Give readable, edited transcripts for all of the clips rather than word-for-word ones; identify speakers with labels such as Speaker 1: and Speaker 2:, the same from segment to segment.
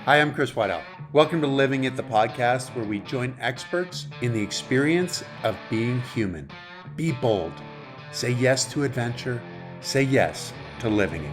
Speaker 1: Hi, I'm Chris Waddell. Welcome to Living It, the podcast where we join experts in the experience of being human. Be bold. Say yes to adventure. Say yes to living it.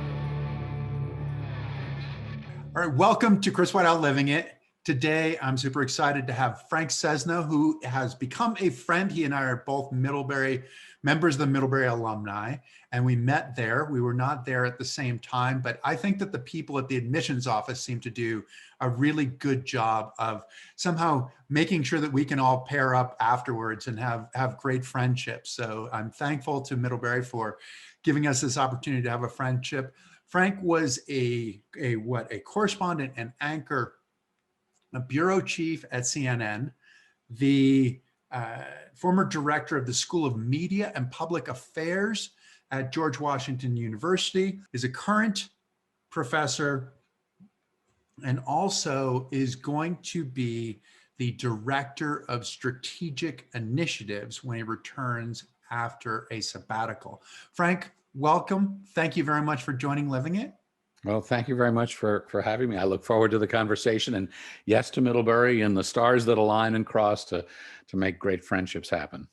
Speaker 1: All right, welcome to Chris Waddell Living It. Today, I'm super excited to have Frank Sesno, who has become a friend. He and I are both Middlebury members of the Middlebury alumni, and we met there. We were not there at the same time, but I think that the people at the admissions office seem to do a really good job of somehow making sure that we can all pair up afterwards and have great friendships. So I'm thankful to Middlebury for giving us this opportunity to have a friendship. Frank was a correspondent and anchor, a bureau chief at CNN, the former director of the School of Media and Public Affairs at George Washington University, is a current professor, and also is going to be the director of strategic initiatives when he returns after a sabbatical. Frank, welcome. Thank you very much for joining Living It.
Speaker 2: Well, thank you very much for having me. I look forward to the conversation, and yes to Middlebury and the stars that align and cross to make great friendships happen.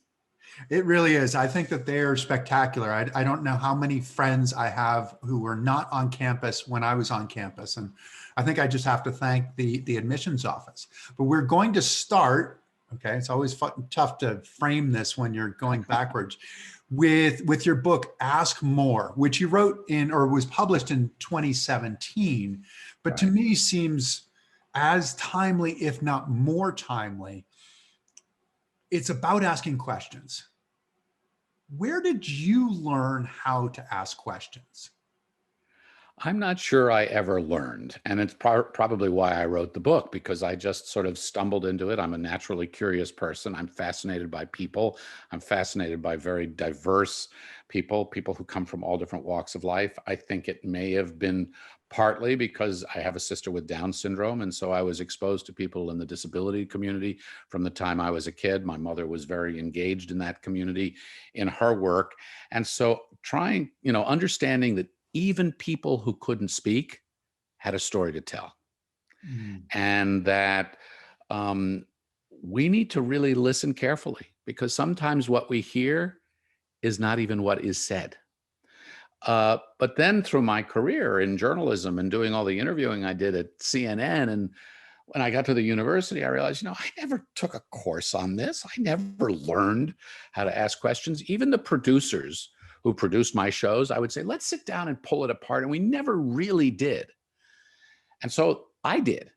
Speaker 1: It really is. I think that they are spectacular. I don't know how many friends I have who were not on campus when I was on campus. And I think I just have to thank the admissions office. But we're going to start, okay, it's always tough to frame this when you're going backwards, with your book, Ask More, which you wrote in or was published in 2017, but to me seems as timely, if not more timely. It's about asking questions. Where did you learn how to ask questions?
Speaker 2: I'm not sure I ever learned, and it's probably why I wrote the book, because I just sort of stumbled into it. I'm a naturally curious person. I'm fascinated by people. I'm fascinated by very diverse people who come from all different walks of life. I think it may have been partly because I have a sister with Down syndrome, and so I was exposed to people in the disability community from the time I was a kid. My mother was very engaged in that community in her work, and so understanding that even people who couldn't speak had a story to tell. And that we need to really listen carefully, because sometimes what we hear is not even what is said. But then through my career in journalism and doing all the interviewing I did at CNN, and when I got to the university, I realized, I never took a course on this. I never learned how to ask questions. Even the producers who produced my shows, I would say, let's sit down and pull it apart. And we never really did. And so I did.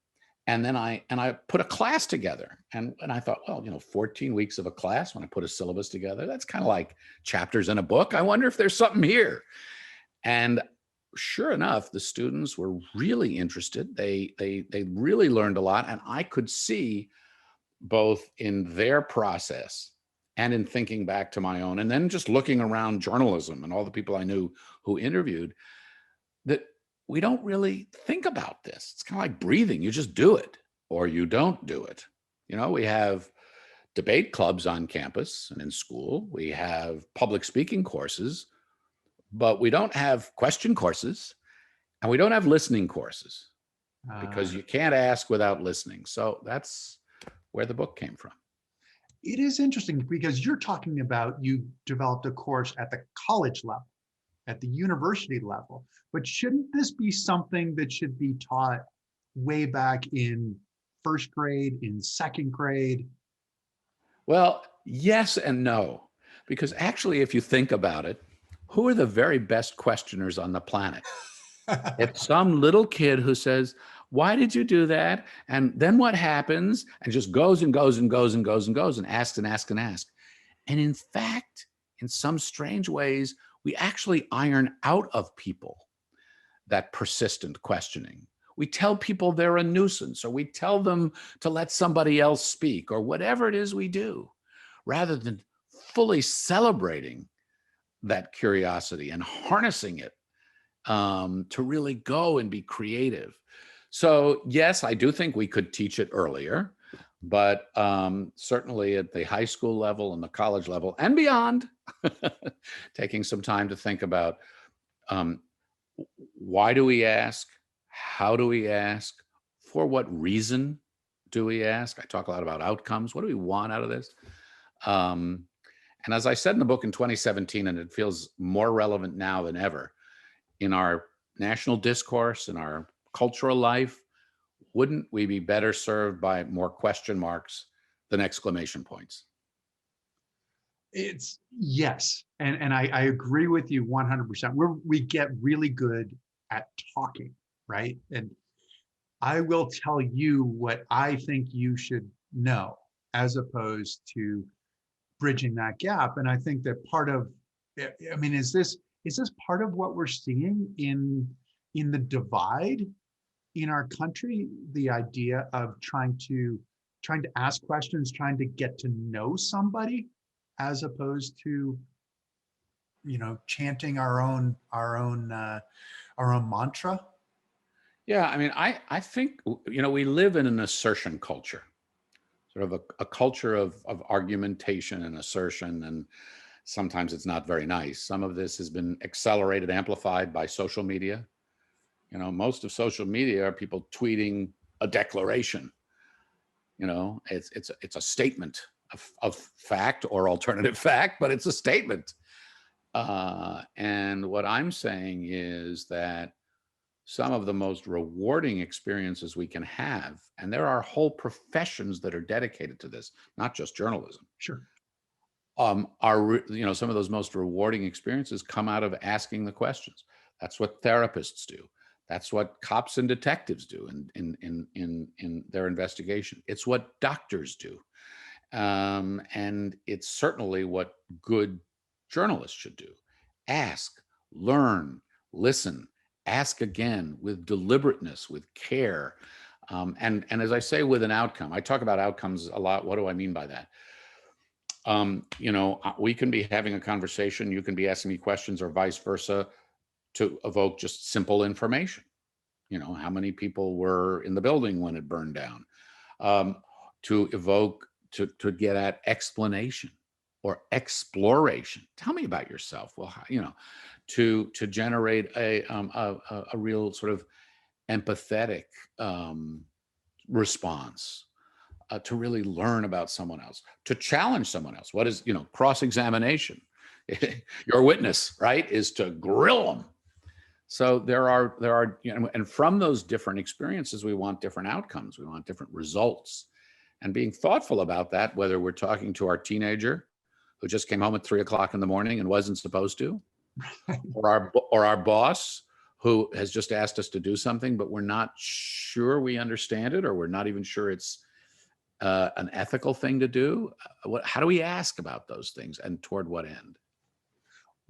Speaker 2: And then I put a class together. And I thought, 14 weeks of a class, when I put a syllabus together, that's kind of like chapters in a book. I wonder if there's something here. And sure enough, the students were really interested. They really learned a lot. And I could see both in their process and in thinking back to my own, and then just looking around journalism and all the people I knew who interviewed, that we don't really think about this. It's kind of like breathing. You just do it or you don't do it. We have debate clubs on campus and in school. We have public speaking courses, but we don't have question courses, and we don't have listening courses, because you can't ask without listening. So that's where the book came from.
Speaker 1: It is interesting because you're talking about you developed a course at the college level, at the university level, but shouldn't this be something that should be taught way back in first grade, in second grade?
Speaker 2: Well, yes and no, because actually, if you think about it, who are the very best questioners on the planet? It's some little kid who says, why did you do that? And then what happens? And just goes and goes and goes and goes and goes and asks and asks and asks. And in fact, in some strange ways, we actually iron out of people that persistent questioning. We tell people they're a nuisance, or we tell them to let somebody else speak, or whatever it is we do, rather than fully celebrating that curiosity and harnessing it to really go and be creative. So yes, I do think we could teach it earlier, but certainly at the high school level and the college level and beyond, taking some time to think about why do we ask? How do we ask? for what reason do we ask? I talk a lot about outcomes. What do we want out of this? Um, and as I said in the book in 2017, and it feels more relevant now than ever, in our national discourse, in our cultural life, wouldn't we be better served by more question marks than exclamation points?
Speaker 1: It's yes. And I agree with you 100%. We get really good at talking, right? And I will tell you what I think you should know as opposed to bridging that gap. And I think that part of, I mean, is this part of what we're seeing in the divide in our country? The idea of trying to ask questions, trying to get to know somebody, as opposed to chanting our own mantra.
Speaker 2: Yeah, I mean, I think, we live in an assertion culture, sort of a culture of argumentation and assertion, and sometimes it's not very nice. Some of this has been accelerated, amplified by social media. Most of social media are people tweeting a declaration. It's a statement of fact or alternative fact, but it's a statement. And what I'm saying is that some of the most rewarding experiences we can have, and there are whole professions that are dedicated to this, not just journalism.
Speaker 1: Sure.
Speaker 2: Some of those most rewarding experiences come out of asking the questions. That's what therapists do. That's what cops and detectives do in their investigation. It's what doctors do. And it's certainly what good journalists should do. Ask, learn, listen, ask again with deliberateness, with care. And as I say, with an outcome. I talk about outcomes a lot. What do I mean by that? We can be having a conversation. You can be asking me questions or vice versa to evoke just simple information. How many people were in the building when it burned down? To evoke, to get at explanation or exploration. Tell me about yourself. Well, to generate a real sort of empathetic response, to really learn about someone else, to challenge someone else. What is, cross-examination? Your witness, right, is to grill them. So there are, and from those different experiences, we want different outcomes. We want different results. And being thoughtful about that, whether we're talking to our teenager who just came home at 3 o'clock in the morning and wasn't supposed to, or our boss who has just asked us to do something, but we're not sure we understand it, or we're not even sure it's an ethical thing to do. How do we ask about those things, and toward what end?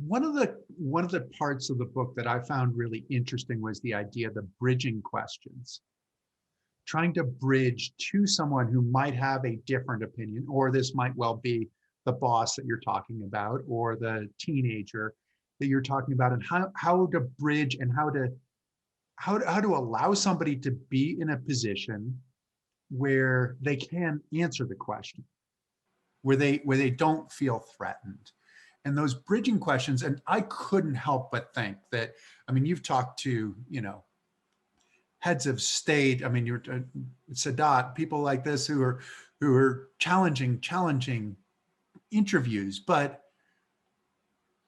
Speaker 1: One of the parts of the book that I found really interesting was the idea of the bridging questions. Trying to bridge to someone who might have a different opinion, or this might well be the boss that you're talking about, or the teenager that you're talking about, and how to bridge and how to allow somebody to be in a position where they can answer the question, where they don't feel threatened. And those bridging questions, and I couldn't help but think that, I mean, you've talked to, heads of state. I mean, you're Sadat, people like this who are challenging interviews. But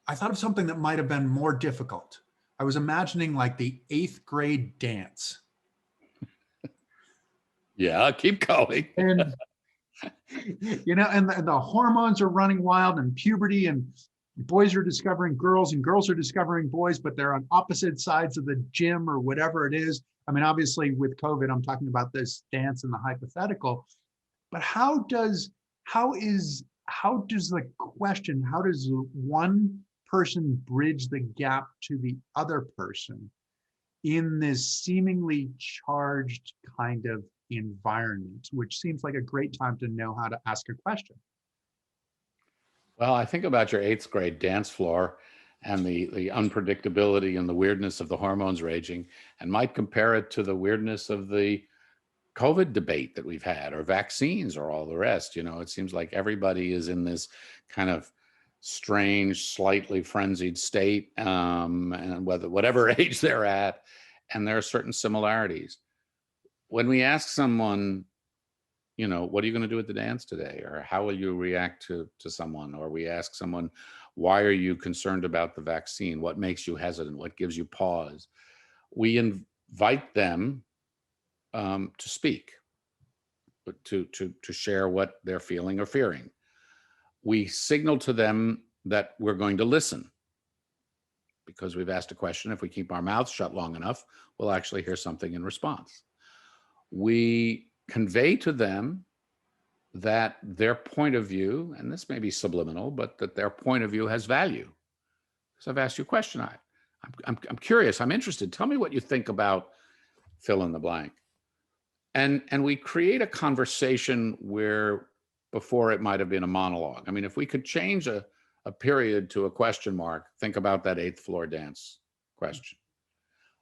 Speaker 1: I thought of something that might have been more difficult. I was imagining like the 8th grade dance.
Speaker 2: Yeah, keep going.
Speaker 1: And and the hormones are running wild, and puberty, and boys are discovering girls, and girls are discovering boys, but they're on opposite sides of the gym or whatever it is. I mean, obviously with COVID, I'm talking about this dance and the hypothetical, but how does the question, how does one person bridge the gap to the other person in this seemingly charged kind of environment, which seems like a great time to know how to ask a question?
Speaker 2: Well, I think about your 8th grade dance floor and the unpredictability and the weirdness of the hormones raging, and might compare it to the weirdness of the COVID debate that we've had, or vaccines, or all the rest. It seems like everybody is in this kind of strange, slightly frenzied state, and whatever age they're at, and there are certain similarities. when we ask someone, what are you going to do at the dance today? Or how will you react to someone? Or we ask someone, why are you concerned about the vaccine? What makes you hesitant? What gives you pause? We invite them to speak, to share what they're feeling or fearing. We signal to them that we're going to listen because we've asked a question. If we keep our mouths shut long enough, we'll actually hear something in response. We convey to them that their point of view, and this may be subliminal, but that their point of view has value. So I've asked you a question. I'm curious. I'm interested. Tell me what you think about fill in the blank. And we create a conversation where before it might have been a monologue. I mean, if we could change a period to a question mark, think about that 8th floor dance question.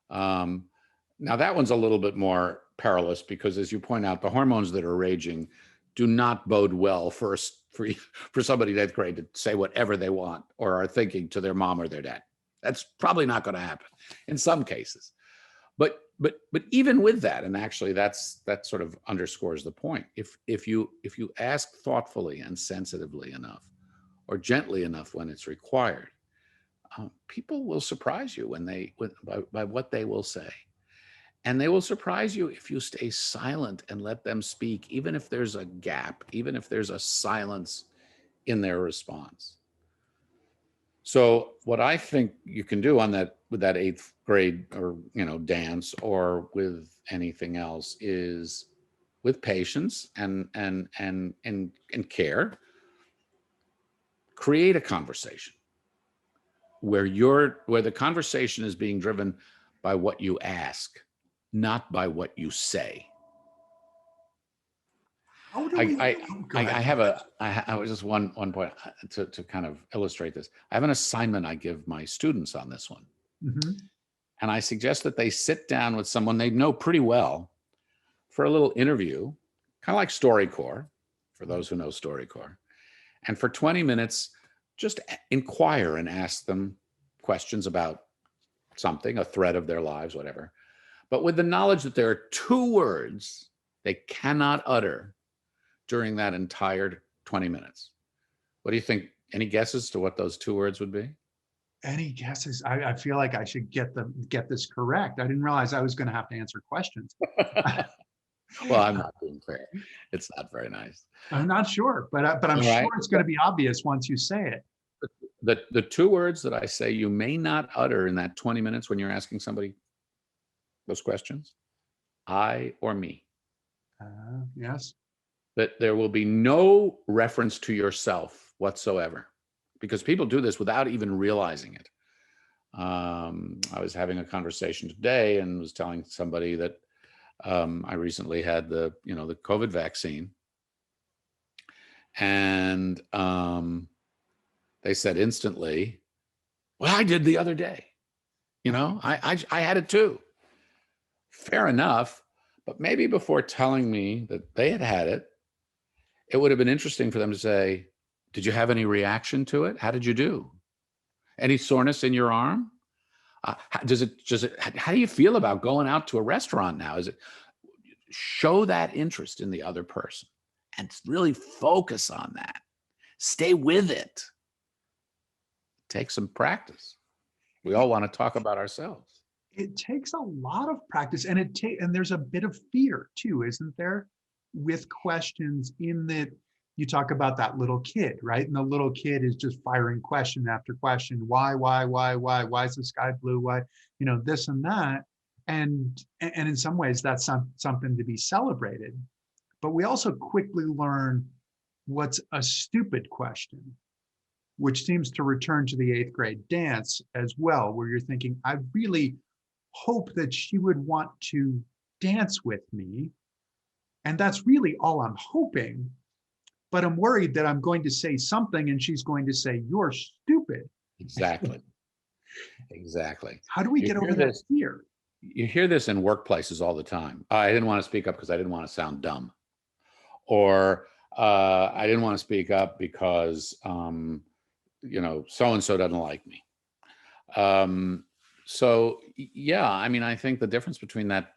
Speaker 2: Now that one's a little bit more perilous because, as you point out, the hormones that are raging do not bode well for somebody in 8th grade to say whatever they want or are thinking to their mom or their dad. That's probably not going to happen in some cases. But even with that, and actually that sort of underscores the point. If you ask thoughtfully and sensitively enough, or gently enough when it's required, people will surprise you by what they will say. And they will surprise you if you stay silent and let them speak, even if there's a gap, even if there's a silence in their response. So what I think you can do with that 8th grade or dance or with anything else is, with patience and care, create a conversation where the conversation is being driven by what you ask, not by what you say.
Speaker 1: How do we,
Speaker 2: I was just one point to kind of illustrate this. I have an assignment I give my students on this one.
Speaker 1: Mm-hmm.
Speaker 2: And I suggest that they sit down with someone they know pretty well for a little interview, kind of like StoryCorps, for those who know StoryCorps. And for 20 minutes, just inquire and ask them questions about something, a thread of their lives, whatever. But with the knowledge that there are 2 words they cannot utter during that entire 20 minutes. What do you think? Any guesses to what those 2 words would be?
Speaker 1: Any guesses? I feel like I should get this correct. I didn't realize I was going to have to answer questions.
Speaker 2: Well, I'm not being fair. It's not very nice.
Speaker 1: I'm not sure, but I'm sure it's going to be obvious once you say it.
Speaker 2: The 2 words that I say you may not utter in that 20 minutes when you're asking somebody those questions, I or me.
Speaker 1: Yes.
Speaker 2: That there will be no reference to yourself whatsoever, because people do this without even realizing it. I was having a conversation today and was telling somebody that I recently had the COVID vaccine, and they said instantly, "Well, I did the other day. I had it too." Fair enough, but maybe before telling me that they had it, it would have been interesting for them to say, "Did you have any reaction to it? How did you do? Any soreness in your arm? How do you feel about going out to a restaurant now?" Show that interest in the other person and really focus on that. Stay with it. Take some practice. We all want to talk about ourselves.
Speaker 1: It takes a lot of practice, and and there's a bit of fear too, isn't there? With questions, in that you talk about that little kid, right? And the little kid is just firing question after question. Why is the sky blue? Why, this and that. And in some ways that's something to be celebrated. But we also quickly learn what's a stupid question, which seems to return to the 8th grade dance as well, where you're thinking, I really hope that she would want to dance with me. And that's really all I'm hoping. But I'm worried that I'm going to say something and she's going to say, "You're stupid."
Speaker 2: Exactly.
Speaker 1: How do we get over that fear?
Speaker 2: You hear this in workplaces all the time. I didn't want to speak up because I didn't want to sound dumb. Or I didn't want to speak up because, so-and-so doesn't like me. So yeah, I mean, I think the difference between that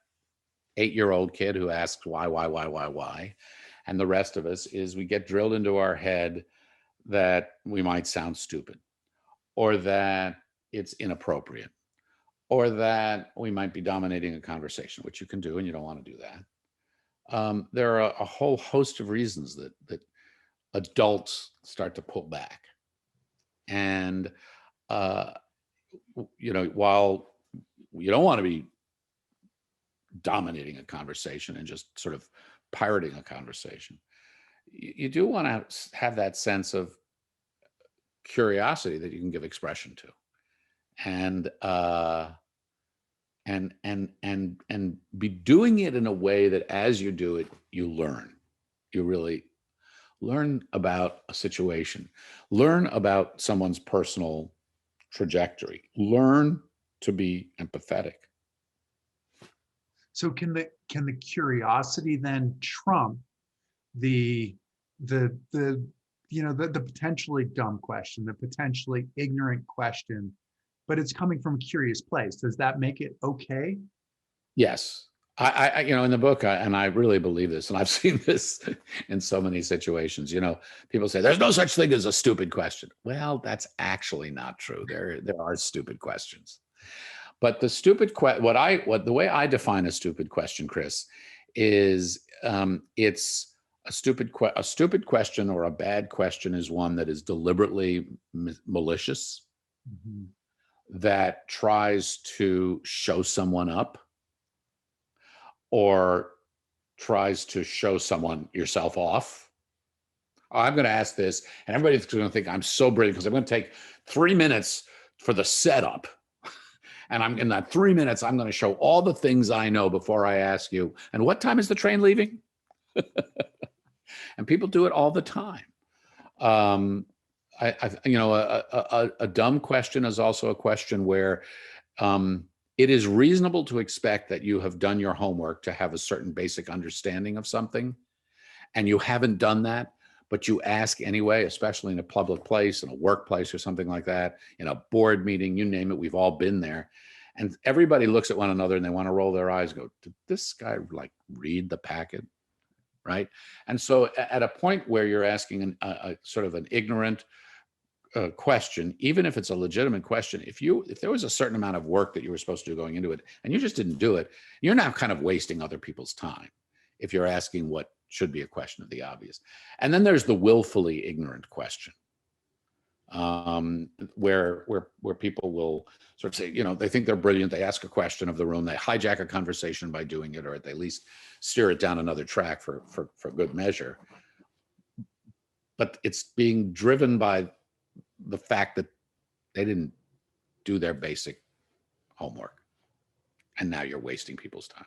Speaker 2: 8-year-old kid who asks why, and the rest of us is we get drilled into our head that we might sound stupid, or that it's inappropriate, or that we might be dominating a conversation, which you can do, and you don't want to do that. There are a whole host of reasons that adults start to pull back. And, while you don't want to be dominating a conversation and just sort of pirating a conversation, you do want to have that sense of curiosity that you can give expression to, and be doing it in a way that as you do it, you learn. You really learn about a situation, learn about someone's personal trajectory, learn to be empathetic.
Speaker 1: So can the curiosity then trump the potentially dumb question, the potentially ignorant question, but it's coming from a curious place? Does that make it okay?
Speaker 2: Yes. I in the book, and I really believe this, and I've seen this in so many situations. People say there's no such thing as a stupid question. Well, that's actually not true. There are stupid questions, but the the way I define a stupid question, Chris, is it's a stupid question, or a bad question is one that is deliberately malicious,
Speaker 1: Mhm.
Speaker 2: that tries to show someone up, or tries to show someone yourself off. I'm going to ask this, and everybody's going to think I'm so brilliant because I'm going to take 3 minutes for the setup. And in that 3 minutes, I'm going to show all the things I know before I ask you, and what time is the train leaving? And people do it all the time. A dumb question is also a question where it is reasonable to expect that you have done your homework to have a certain basic understanding of something, and you haven't done that, but you ask anyway, especially in a public place, in a workplace or something like that, in a board meeting, you name it, we've all been there. And everybody looks at one another and they want to roll their eyes and go, did this guy read the packet? Right? And so at a point where you're asking a sort of an ignorant question, even if it's a legitimate question, if there was a certain amount of work that you were supposed to do going into it and you just didn't do it, you're now kind of wasting other people's time if you're asking what should be a question of the obvious. And then there's the willfully ignorant question, where people will sort of say, they think they're brilliant, they ask a question of the room, they hijack a conversation by doing it, or at least steer it down another track for good measure. But it's being driven by the fact that they didn't do their basic homework, and now you're wasting people's time.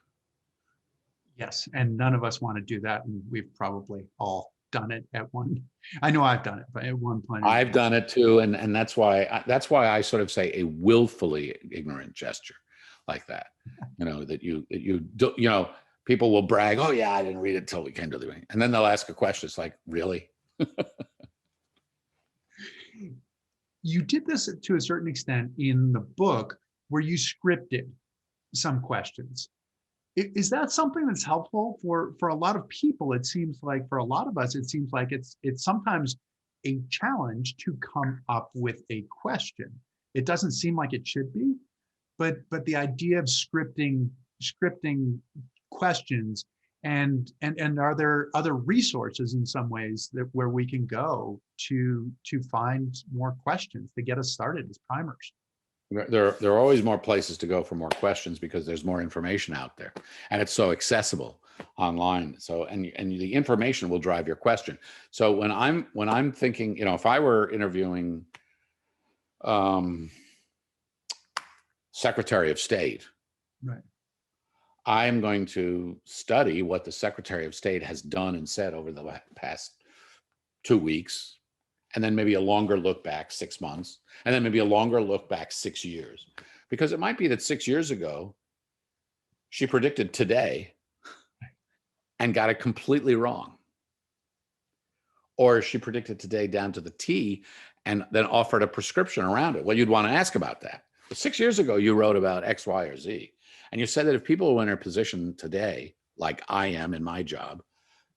Speaker 1: Yes, and none of us want to do that, and we've probably all done it at one. I know I've done it, but at one point
Speaker 2: I've done it too, and that's why I sort of say a willfully ignorant gesture like that. That you do. People will brag, "Oh yeah, I didn't read it till we came to the meeting," and then they'll ask a question. It's like, really?
Speaker 1: You did this to a certain extent in the book, where you scripted some questions. Is that something that's helpful for a lot of people? It seems like for a lot of us, it seems like it's sometimes a challenge to come up with a question. It doesn't seem like it should be, but the idea of scripting questions, and are there other resources in some ways where we can go to find more questions to get us started as primers?
Speaker 2: There are always more places to go for more questions because there's more information out there, and it's so accessible online. So and the information will drive your question. So when I'm thinking, if I were interviewing Secretary of State,
Speaker 1: Right.
Speaker 2: I'm going to study what the Secretary of State has done and said over the past 2 weeks, and then maybe a longer look back 6 months, and then maybe a longer look back 6 years. Because it might be that 6 years ago, she predicted today and got it completely wrong. Or she predicted today down to the T and then offered a prescription around it. Well, you'd want to ask about that. But 6 years ago, you wrote about X, Y, or Z. And you said that if people were in a position today, like I am in my job,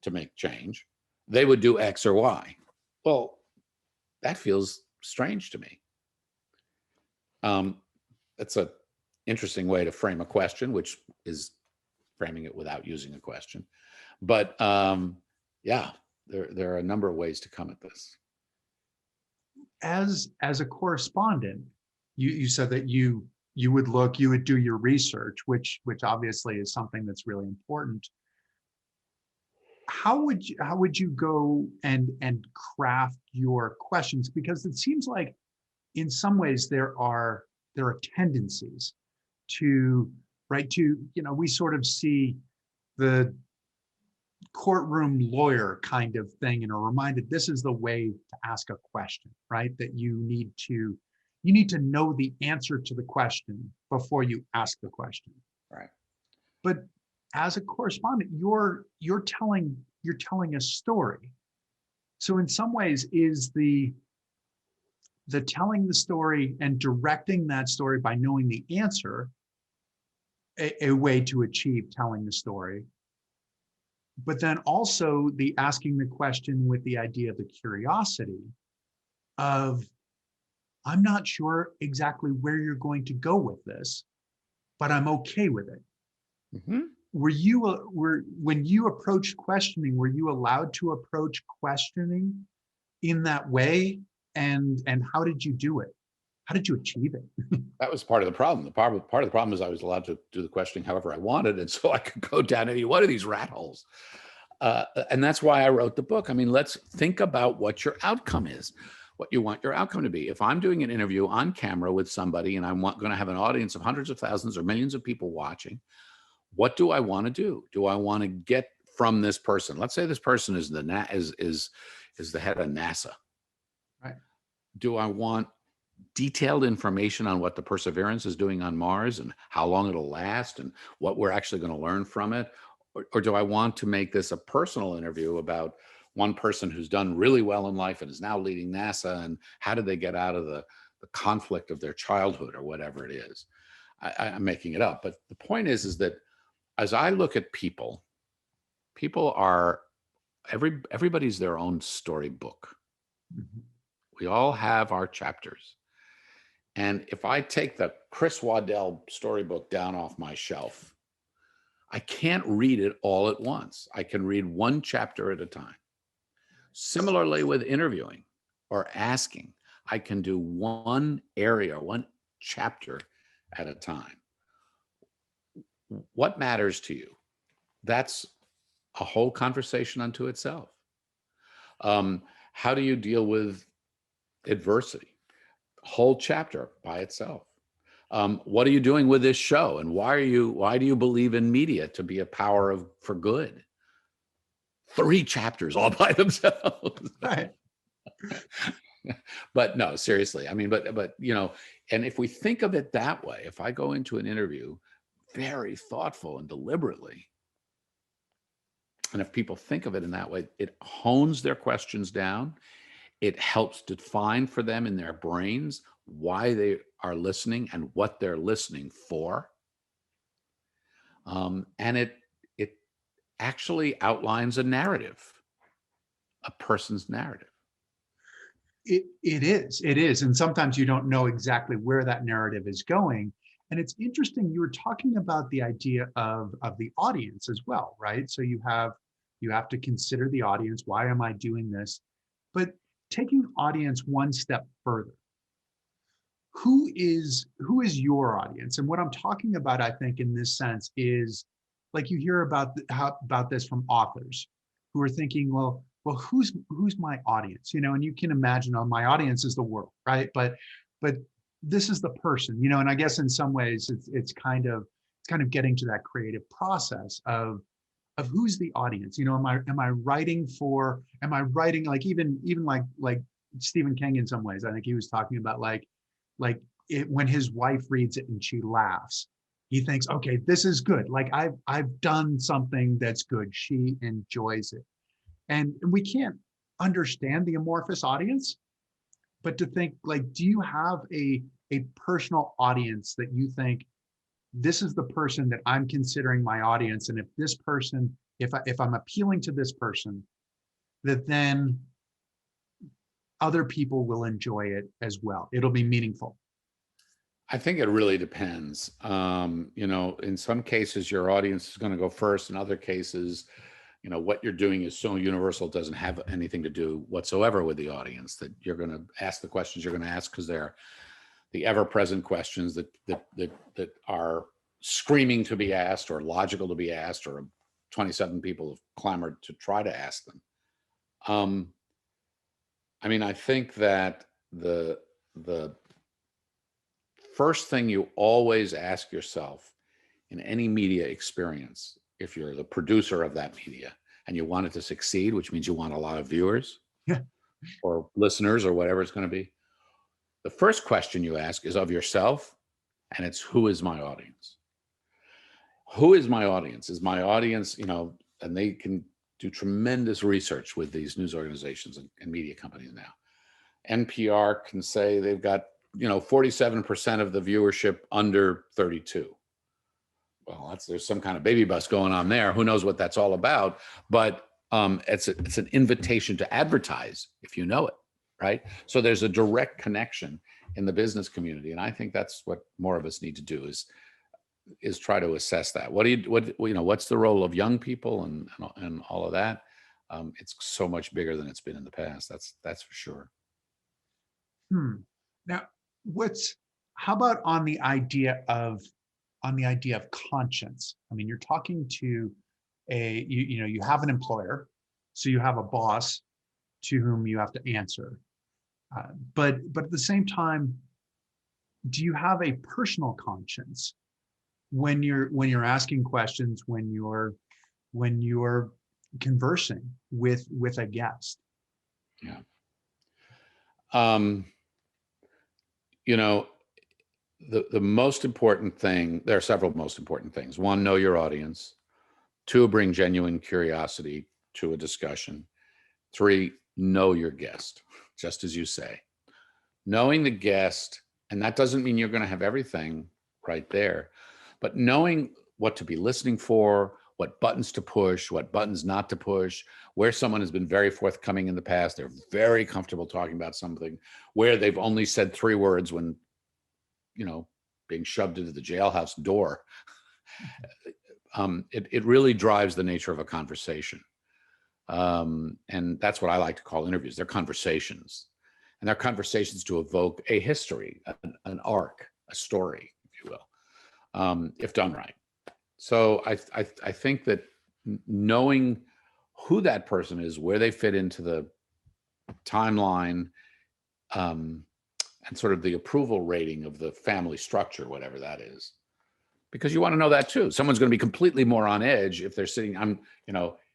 Speaker 2: to make change, they would do X or Y. Well, that feels strange to me. That's an interesting way to frame a question, which is framing it without using a question. But yeah, there are a number of ways to come at this.
Speaker 1: As a correspondent, you said that you would do your research, which obviously is something that's really important. How would you go and craft your questions? Because it seems like in some ways there are tendencies to, right, to, we sort of see the courtroom lawyer kind of thing and are reminded this is the way to ask a question, right? That you need to know the answer to the question before you ask the question.
Speaker 2: Right.
Speaker 1: But as a correspondent, you're telling a story. So in some ways, is the telling the story and directing that story by knowing the answer a way to achieve telling the story? But then also the asking the question with the idea of the curiosity of, I'm not sure exactly where you're going to go with this, but I'm okay with it.
Speaker 2: Mm-hmm.
Speaker 1: When you approached questioning, were you allowed to approach questioning in that way? And how did you do it? How did you achieve it?
Speaker 2: That was part of the problem. Part of the problem is I was allowed to do the questioning however I wanted, and so I could go down any one of these rat holes. And that's why I wrote the book. I mean, let's think about what your outcome is, what you want your outcome to be. If I'm doing an interview on camera with somebody and I'm going to have an audience of hundreds of thousands or millions of people watching, what do I want to do? Do I want to get from this person? Let's say this person is the head of NASA.
Speaker 1: Right.
Speaker 2: Do I want detailed information on what the Perseverance is doing on Mars and how long it'll last and what we're actually going to learn from it? Or do I want to make this a personal interview about one person who's done really well in life and is now leading NASA, and how did they get out of the conflict of their childhood or whatever it is? I'm making it up. But the point is that as I look at people are, everybody's their own storybook.
Speaker 1: Mm-hmm.
Speaker 2: We all have our chapters. And if I take the Chris Waddell storybook down off my shelf, I can't read it all at once. I can read one chapter at a time. Similarly with interviewing or asking, I can do one area, one chapter at a time. What matters to you? That's a whole conversation unto itself. How do you deal with adversity? Whole chapter by itself. What are you doing with this show, and why do you believe in media to be a power for good? 3 chapters all by themselves.
Speaker 1: Right.
Speaker 2: But no, seriously. I mean, but and if we think of it that way, if I go into an interview very thoughtful and deliberately, and if people think of it in that way, it hones their questions down. It helps define for them in their brains why they are listening and what they're listening for. And it actually outlines a narrative, a person's narrative.
Speaker 1: It is. And sometimes you don't know exactly where that narrative is going. And it's interesting, you were talking about the idea of the audience as well, right? So you have to consider the audience. Why am I doing this? But taking audience one step further, who is your audience? And what I'm talking about, I think, in this sense is, like, you hear about this from authors who are thinking, well, who's my audience? And you can imagine, oh, my audience is the world, right? But this is the person, and I guess in some ways it's kind of getting to that creative process of who's the audience. Am I writing like even like Stephen King in some ways? I think he was talking about like when his wife reads it and she laughs, he thinks, okay, this is good. Like I've done something that's good. She enjoys it. And we can't understand the amorphous audience, but to think, like, do you have a personal audience that you think this is the person that I'm considering my audience. And if this person, if I'm appealing to this person, that then other people will enjoy it as well. It'll be meaningful.
Speaker 2: I think it really depends. You know, in some cases, your audience is going to go first. In other cases, you know, what you're doing is so universal, it doesn't have anything to do whatsoever with the audience, that you're going to ask the questions you're going to ask because they're the ever-present questions that are screaming to be asked or logical to be asked, or 27 people have clamored to try to ask them. I mean, I think that the first thing you always ask yourself in any media experience, if you're the producer of that media and you want it to succeed, which means you want a lot of viewers
Speaker 1: Yeah.
Speaker 2: or listeners or whatever it's going to be, the first question you ask is of yourself, and it's, who is my audience? Who is my audience? Is my audience, you know, and they can do tremendous research with these news organizations and media companies now. NPR can say they've got, you know, 47% of the viewership under 32. Well, there's some kind of baby bus going on there. Who knows what that's all about? But it's an invitation to advertise if you know it, right? So there's a direct connection in the business community, and I think that's what more of us need to do is try to assess that. What's the role of young people and all of that? It's so much bigger than it's been in the past. That's for sure.
Speaker 1: Now, how about on the idea of conscience? I mean, you're talking to you have an employer, so you have a boss to whom you have to answer. But at the same time, do you have a personal conscience when you're asking questions, when you're conversing with a guest?
Speaker 2: Yeah. You know, the most important thing, there are several most important things. One, know your audience. Two, bring genuine curiosity to a discussion. Three, know your guest, just as you say. Knowing the guest, and that doesn't mean you're going to have everything right there, but knowing what to be listening for, what buttons to push, what buttons not to push, where someone has been very forthcoming in the past, they're very comfortable talking about something, where they've only said 3 words when, you know, being shoved into the jailhouse door. It really drives the nature of a conversation. And that's what I like to call interviews. They're conversations. And they're conversations to evoke a history, an arc, a story, if you will, if done right. So I think that knowing who that person is, where they fit into the timeline, and sort of the approval rating of the family structure, whatever that is, because you want to know that too. Someone's going to be completely more on edge if they're sitting.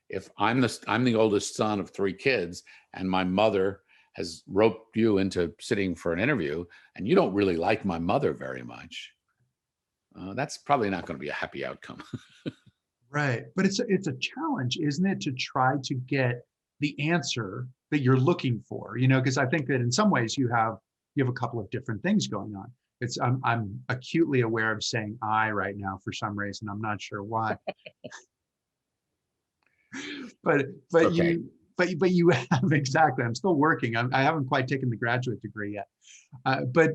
Speaker 2: If I'm the oldest son of 3 kids, and my mother has roped you into sitting for an interview, and you don't really like my mother very much, that's probably not going to be a happy outcome.
Speaker 1: Right. But it's a challenge, isn't it, to try to get the answer that you're looking for, because I think that in some ways you have a couple of different things going on. I'm acutely aware of saying I right now for some reason. I'm not sure why. but
Speaker 2: Okay.
Speaker 1: you have, exactly. I'm still working. I haven't quite taken the graduate degree yet. But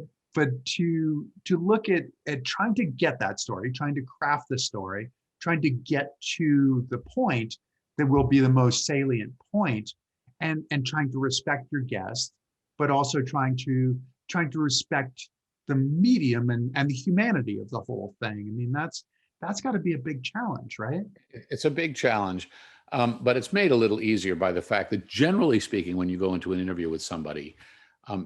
Speaker 1: to look at trying to get that story, trying to craft the story, trying to get to the point that will be the most salient point, and trying to respect your guest, but also trying to respect the medium and the humanity of the whole thing. I mean, that's got to be a big challenge, right?
Speaker 2: It's a big challenge, but it's made a little easier by the fact that, generally speaking, when you go into an interview with somebody,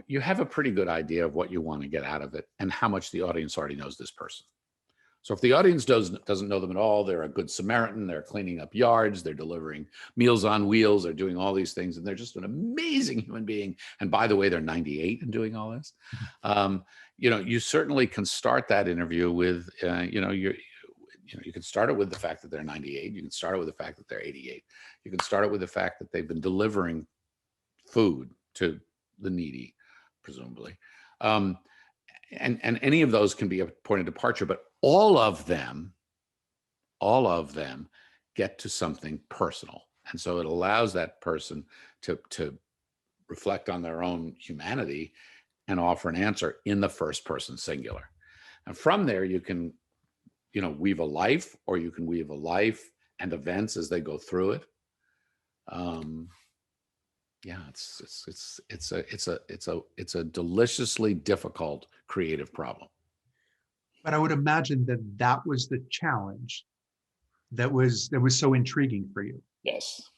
Speaker 2: you have a pretty good idea of what you want to get out of it and how much the audience already knows this person. So if the audience doesn't know them at all, they're a good Samaritan, they're cleaning up yards, they're delivering Meals on Wheels, they're doing all these things, and they're just an amazing human being. And by the way, they're 98 and doing all this. You certainly can start that interview with, you can start it with the fact that they're 98. You can start it with the fact that they're 88. You can start it with the fact that they've been delivering food to the needy, presumably. And any of those can be a point of departure, but all of them get to something personal. And so it allows that person to reflect on their own humanity and offer an answer in the first person singular. And from there, you can, weave a life, or you can weave a life and events as they go through it. Yeah, it's a deliciously difficult creative problem.
Speaker 1: But I would imagine that that was the challenge that was so intriguing for you.
Speaker 2: Yes,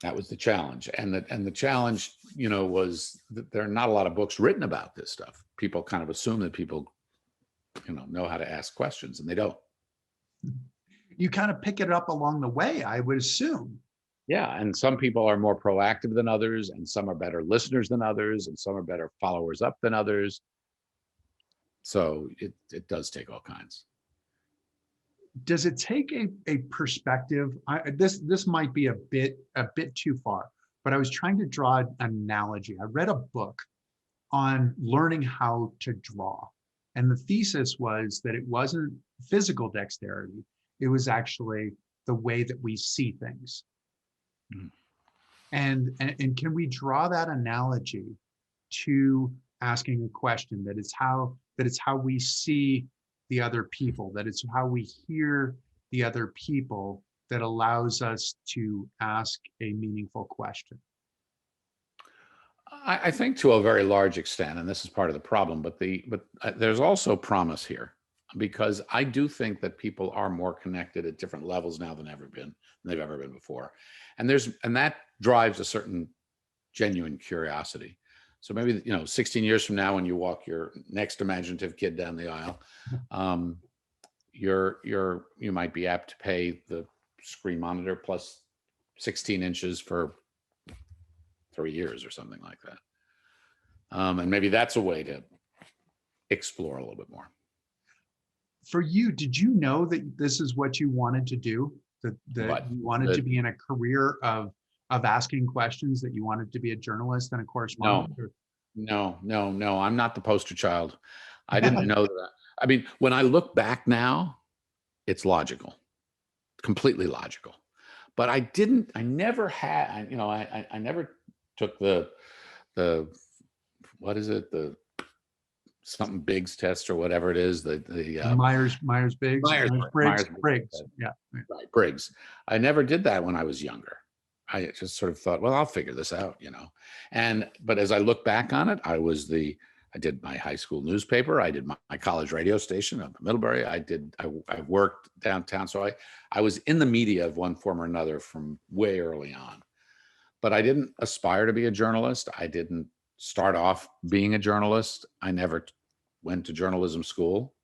Speaker 2: that was the challenge, and the challenge, was that there are not a lot of books written about this stuff. People kind of assume that people, know how to ask questions, and they don't.
Speaker 1: You kind of pick it up along the way, I would assume.
Speaker 2: Yeah, and some people are more proactive than others, and some are better listeners than others, and some are better followers up than others. So it does take all kinds.
Speaker 1: Does it take a perspective? This might be a bit too far, but I was trying to draw an analogy. I read a book on learning how to draw, and the thesis was that it wasn't physical dexterity; it was actually the way that we see things. Mm. And can we draw that analogy to asking a question, that it's how we see the other people, that it's how we hear the other people that allows us to ask a meaningful question?
Speaker 2: I think to a very large extent, and this is part of the problem, but there's also promise here, because I do think that people are more connected at different levels now than they've ever been before. And that drives a certain genuine curiosity. So maybe, 16 years from now, when you walk your next imaginative kid down the aisle, you might be apt to pay the screen monitor plus 16 inches for 3 years or something like that. And maybe that's a way to explore a little bit more.
Speaker 1: For you, did you know that this is what you wanted to do? That you wanted to be in a career of asking questions, that you wanted to be a journalist and a correspondent?
Speaker 2: No. I'm not the poster child. I didn't know that. I mean, when I look back now, it's logical, completely logical. But I never had, I never took the what is it? The something Biggs test or whatever it is. The
Speaker 1: Myers-Briggs. Myers-Briggs. Yeah.
Speaker 2: Right, Briggs. I never did that when I was younger. I just sort of thought, well, I'll figure this out, but as I look back on it, I did my high school newspaper. I did my college radio station up in Middlebury. I worked downtown. So I was in the media of one form or another from way early on, but I didn't aspire to be a journalist. I didn't start off being a journalist. I never went to journalism school.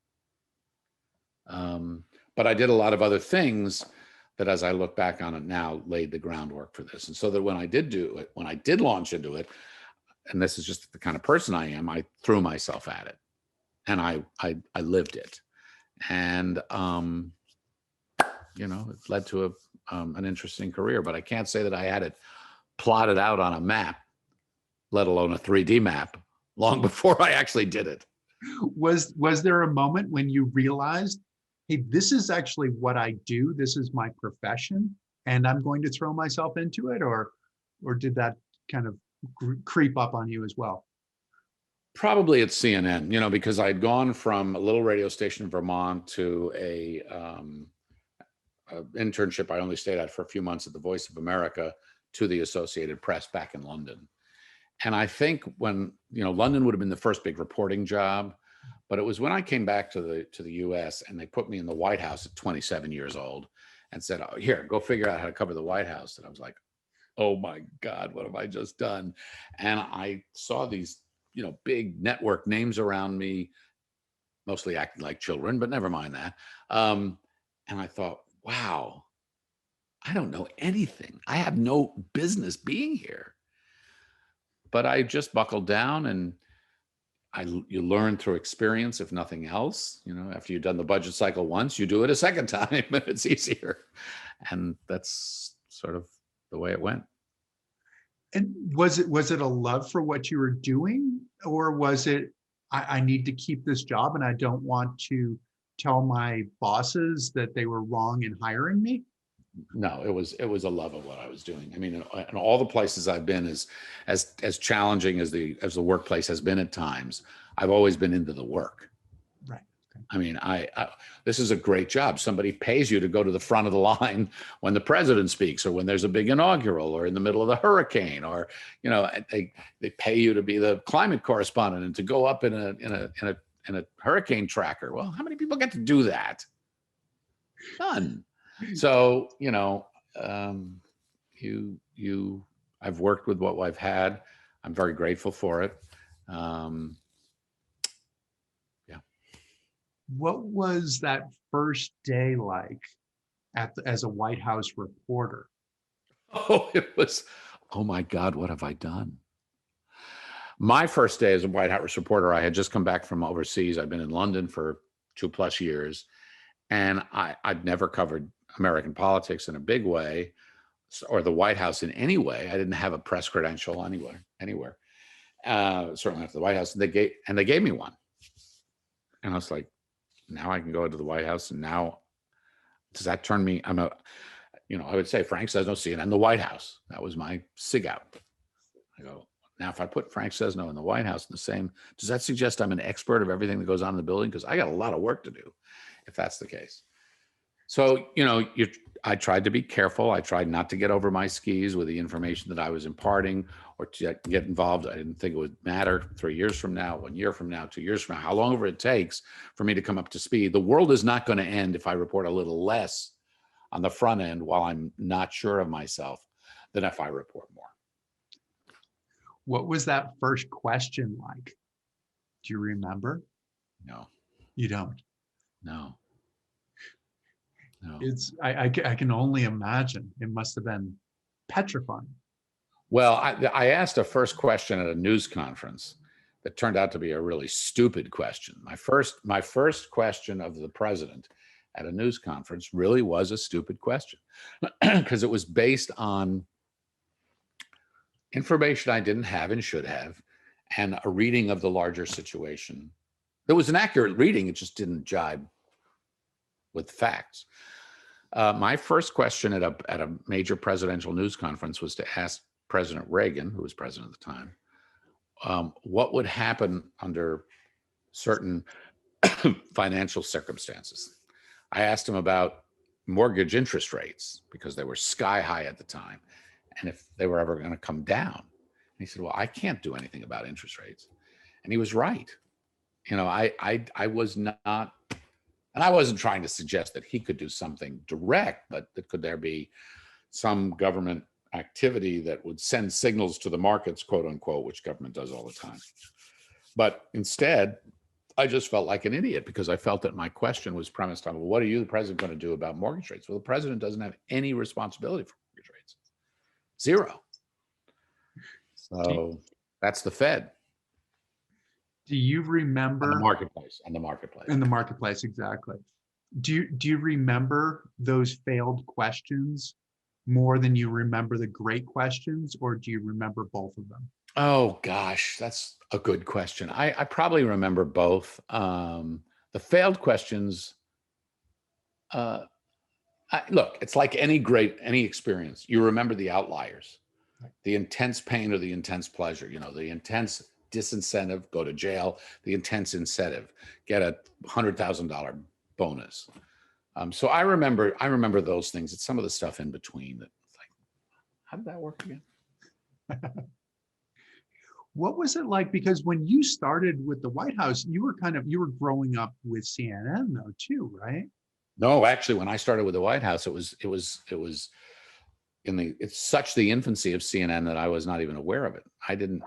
Speaker 2: But I did a lot of other things that, as I look back on it now, laid the groundwork for this. And so that when I did launch into it, and this is just the kind of person I am, I threw myself at it, and I lived it. And, it led to an interesting career, but I can't say that I had it plotted out on a map, let alone a 3D map, long before I actually did it.
Speaker 1: Was there a moment when you realized, hey, this is actually what I do, this is my profession, and I'm going to throw myself into it? Or did that kind of creep up on you as well?
Speaker 2: Probably at CNN, because I'd gone from a little radio station in Vermont to a internship I only stayed at for a few months at the Voice of America, to the Associated Press back in London. And I think when, London would have been the first big reporting job, but it was when I came back to the US and they put me in the White House at 27 years old and said, oh, here, go figure out how to cover the White House. And I was like, oh my God, what have I just done? And I saw these, big network names around me, mostly acting like children, but never mind that. And I thought, wow, I don't know anything. I have no business being here. But I just buckled down, and you learn through experience, if nothing else. After you've done the budget cycle once, you do it a second time, and it's easier. And that's sort of the way it went.
Speaker 1: And was it a love for what you were doing, or was it, I need to keep this job and I don't want to tell my bosses that they were wrong in hiring me?
Speaker 2: No, it was a love of what I was doing. I mean, in all the places I've been, as challenging as the workplace has been at times, I've always been into the work.
Speaker 1: Right. Okay.
Speaker 2: I mean, this is a great job. Somebody pays you to go to the front of the line when the president speaks, or when there's a big inaugural, or in the middle of the hurricane, or they pay you to be the climate correspondent and to go up in a hurricane tracker. Well, how many people get to do that? None. So I've worked with what I've had. I'm very grateful for it.
Speaker 1: What was that first day like as a White House reporter?
Speaker 2: Oh, it was, oh my God, what have I done? My first day as a White House reporter, I had just come back from overseas. I'd been in London for 2+ years, and I'd never covered American politics in a big way, or the White House in any way. I didn't have a press credential anywhere. Certainly not the White House. They gave me one, and I was like, now I can go into the White House, and now does that turn me? I would say Frank Sesno, CNN, the White House. That was my SIG out. I go, now if I put Frank Sesno in the White House in the same, does that suggest I'm an expert of everything that goes on in the building? Because I got a lot of work to do if that's the case. So, I tried to be careful. I tried not to get over my skis with the information that I was imparting, or to get involved. I didn't think it would matter 3 years from now, 1 year from now, 2 years from now, how long ever it takes for me to come up to speed. The world is not going to end if I report a little less on the front end while I'm not sure of myself than if I report more.
Speaker 1: What was that first question like? Do you remember?
Speaker 2: No.
Speaker 1: You don't?
Speaker 2: No.
Speaker 1: I can only imagine. It must have been petrifying.
Speaker 2: Well, I asked a first question at a news conference that turned out to be a really stupid question. My first question of the president at a news conference really was a stupid question, because it was based on information I didn't have and should have, and a reading of the larger situation. It was an accurate reading. It just didn't jibe with facts. My first question at a major presidential news conference was to ask President Reagan, who was president at the time, what would happen under certain financial circumstances. I asked him about mortgage interest rates, because they were sky high at the time, and if they were ever going to come down. And he said, well, I can't do anything about interest rates. And he was right. I was not, and I wasn't trying to suggest that he could do something direct, but that could there be some government activity that would send signals to the markets, quote unquote, which government does all the time. But instead, I just felt like an idiot, because I felt that my question was premised on, well, what are you, the president, going to do about mortgage rates? Well, the president doesn't have any responsibility for mortgage rates. Zero. So that's the Fed.
Speaker 1: Do you remember?
Speaker 2: And the marketplace.
Speaker 1: In the marketplace, exactly. Do you remember those failed questions more than you remember the great questions, or do you remember both of them?
Speaker 2: Oh gosh, that's a good question. I probably remember both. The failed questions. Look, it's like any experience. You remember the outliers, the intense pain or the intense pleasure. The intense disincentive, go to jail. The intense incentive, get a $100,000 bonus. So I remember those things. It's some of the stuff in between that, like, how did that work again?
Speaker 1: What was it like? Because when you started with the White House, you were growing up with CNN though too, right?
Speaker 2: No, actually, when I started with the White House, it was it's such the infancy of CNN that I was not even aware of it. I didn't,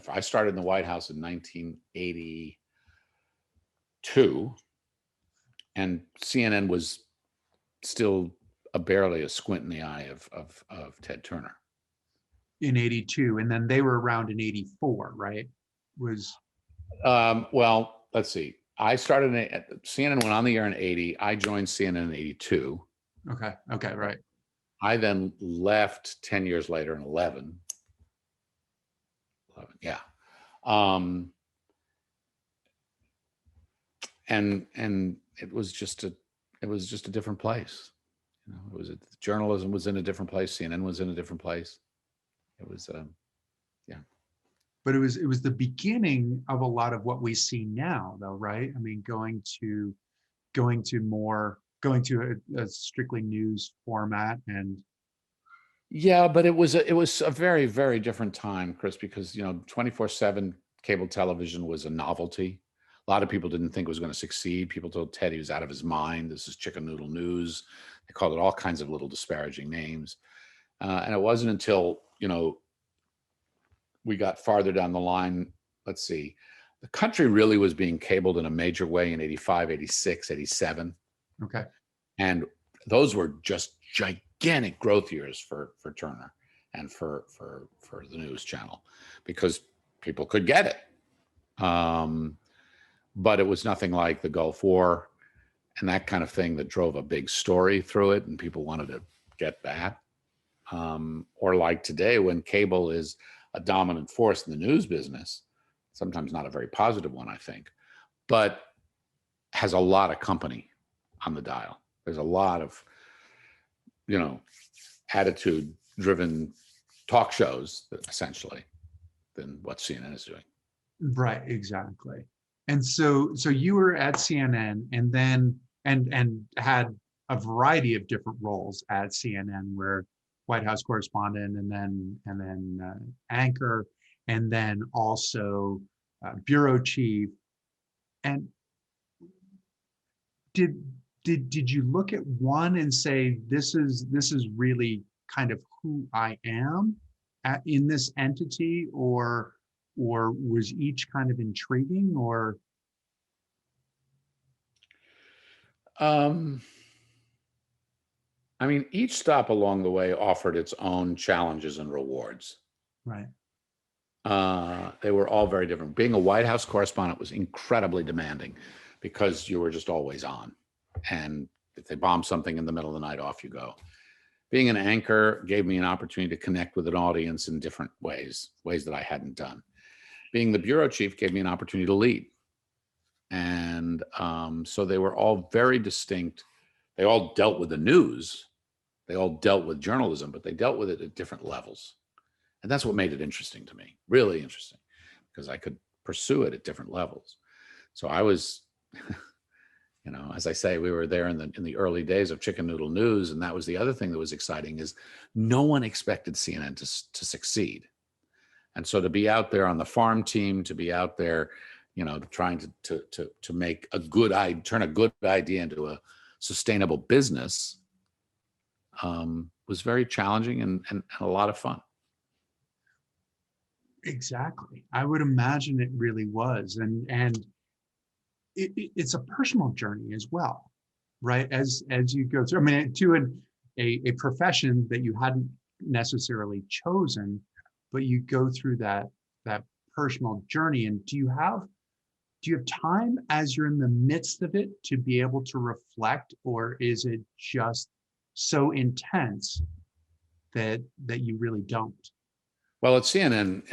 Speaker 2: I started in the White House in 1982, and CNN was still barely a squint in the eye of Ted Turner.
Speaker 1: In 82, and then they were around in 84, right?
Speaker 2: Well, let's see. I started CNN went on the air in 80. I joined CNN in 82.
Speaker 1: Okay, right.
Speaker 2: I then left 10 years later in 11. Yeah. And it was just a different place. Journalism was in a different place. CNN was in a different place. It was, yeah.
Speaker 1: But it was the beginning of a lot of what we see now, though, right? I mean, going to a strictly news format, and
Speaker 2: Yeah, but it was a very, very different time, Chris, because 24/7 cable television was a novelty. A lot of people didn't think it was going to succeed. People told Ted he was out of his mind. This is chicken noodle news. They called it all kinds of little disparaging names. And it wasn't until, we got farther down the line. Let's see, the country really was being cabled in a major way in 85, 86, 87.
Speaker 1: okay,
Speaker 2: And those were just gigantic growth years for Turner and for the news channel, because people could get it. But it was nothing like the Gulf War and that kind of thing that drove a big story through it, and people wanted to get that. Or like today, when cable is a dominant force in the news business, sometimes not a very positive one, I think, but has a lot of company on the dial. There's a lot of, attitude driven talk shows, essentially, than what CNN is doing.
Speaker 1: right, exactly. And so you were at CNN, and then and had a variety of different roles at CNN, where White House correspondent, and then anchor, and then also bureau chief. And did you look at one and say, this is really kind of who I am in this entity, or was each kind of intriguing, or
Speaker 2: I mean, each stop along the way offered its own challenges and rewards.
Speaker 1: right?
Speaker 2: They were all very different. Being a White House correspondent was incredibly demanding because you were just always on. And if they bombed something in the middle of the night, off you go. Being an anchor gave me an opportunity to connect with an audience in different ways that I hadn't done. Being the bureau chief gave me an opportunity to lead. And so they were all very distinct. They all dealt with the news. They all dealt with journalism, but they dealt with it at different levels. And that's what made it interesting to me, really interesting, because I could pursue it at different levels. So I was, as I say, we were there in the early days of chicken noodle news. And that was the other thing that was exciting, is no one expected CNN to succeed. And so to be out there on the farm team, to be out there, trying to make turn a good idea into a sustainable business, was very challenging and a lot of fun.
Speaker 1: Exactly. I would imagine it really was. And it's a personal journey as well, right? As you go through, I mean, to a profession that you hadn't necessarily chosen, but you go through that personal journey. And do you have time as you're in the midst of it to be able to reflect, or is it just so intense that you really don't?
Speaker 2: Well, at CNN,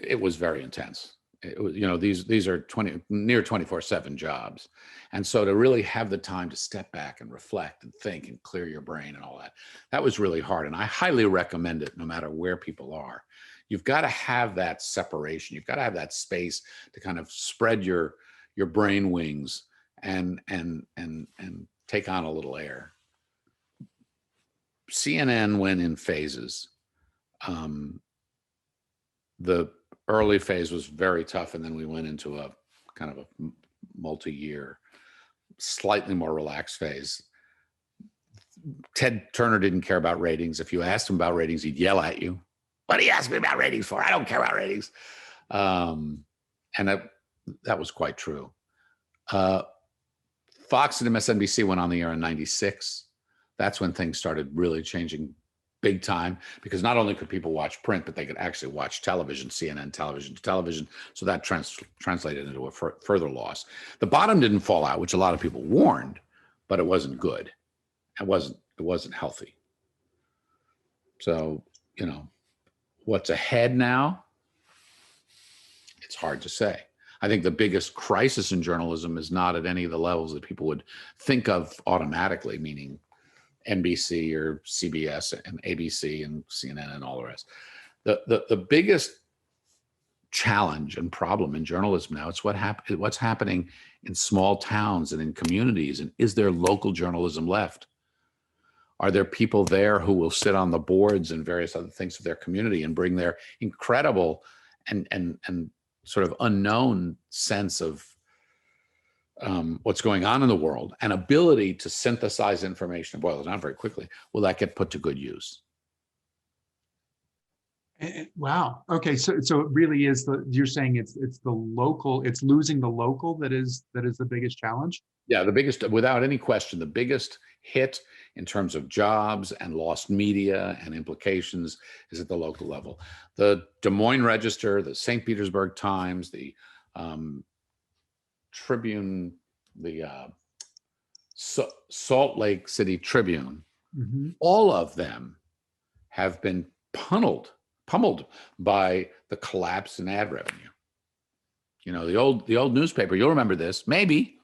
Speaker 2: it was very intense. It was, these are near 24/7 jobs. And so to really have the time to step back and reflect and think and clear your brain and all that was really hard. And I highly recommend it, no matter where people are. You've got to have that separation. You've got to have that space to kind of spread your brain wings and take on a little air. CNN went in phases. The early phase was very tough, and then we went into a kind of a multi-year, slightly more relaxed phase. Ted Turner didn't care about ratings. If you asked him about ratings, he'd yell at you. What do you ask me about ratings for? I don't care about ratings. And that was quite true. Fox and MSNBC went on the air in 96. That's when things started really changing big time, because not only could people watch print, but they could actually watch television, CNN television to television. So that translated into a further loss. The bottom didn't fall out, which a lot of people warned, but it wasn't good. It wasn't healthy. So, what's ahead now? It's hard to say. I think the biggest crisis in journalism is not at any of the levels that people would think of automatically, meaning NBC or CBS and ABC and CNN and all the rest. The biggest challenge and problem in journalism now, it's what's happening in small towns and in communities. And is there local journalism left? Are there people there who will sit on the boards and various other things of their community and bring their incredible and sort of unknown sense of what's going on in the world and ability to synthesize information and boil it down very quickly? Will that get put to good use?
Speaker 1: Wow. Okay. So it really is you're saying it's the local, it's losing the local that is the biggest challenge.
Speaker 2: Yeah, the biggest, without any question, the biggest hit in terms of jobs and lost media and implications is at the local level. The Des Moines Register, the St. Petersburg Times, the Tribune, the Salt Lake City Tribune, all of them have been pummeled by the collapse in ad revenue. You know, the old newspaper, you'll remember this, maybe.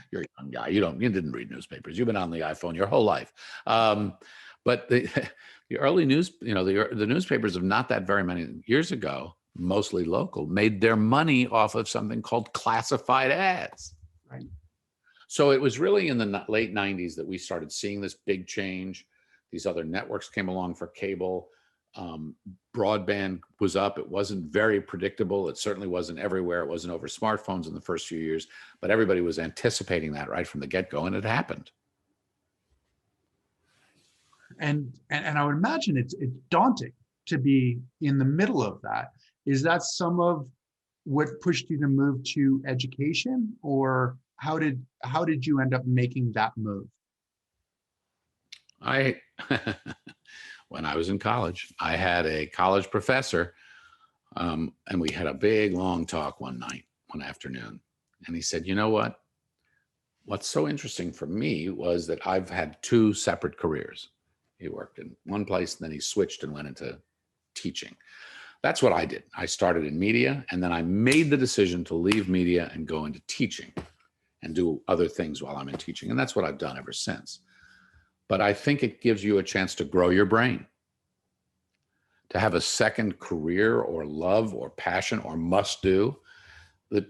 Speaker 2: You're a young guy. You didn't read newspapers. You've been on the iPhone your whole life. But the early news, the newspapers of not that very many years ago, mostly local, made their money off of something called classified ads.
Speaker 1: Right.
Speaker 2: So it was really in the late 90s that we started seeing this big change. These other networks came along for cable. Broadband was up. It wasn't very predictable. It certainly wasn't everywhere. It wasn't over smartphones in the first few years, but everybody was anticipating that right from the get-go, and it happened.
Speaker 1: And I would imagine it's daunting to be in the middle of that. Is that some of what pushed you to move to education, or how did you end up making that move?
Speaker 2: When I was in college, I had a college professor, and we had a big, long talk one afternoon. And he said, you know what? What's so interesting for me was that I've had two separate careers. He worked in one place, and then he switched and went into teaching. That's what I did. I started in media, and then I made the decision to leave media and go into teaching and do other things while I'm in teaching. And that's what I've done ever since. But I think it gives you a chance to grow your brain, to have a second career or love or passion or must do that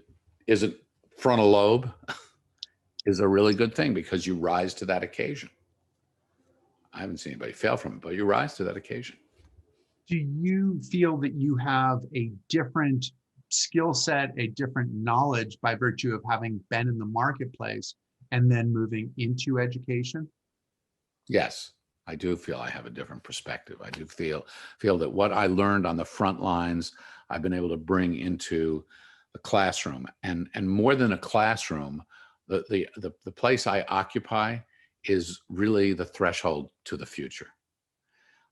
Speaker 2: isn't frontal lobe is a really good thing, because you rise to that occasion. I haven't seen anybody fail from it, but you rise to that occasion.
Speaker 1: Do you feel that you have a different skill set, a different knowledge by virtue of having been in the marketplace and then moving into education?
Speaker 2: Yes, I do feel I have a different perspective. I do feel that what I learned on the front lines, I've been able to bring into the classroom, and more than a classroom, the place I occupy is really the threshold to the future.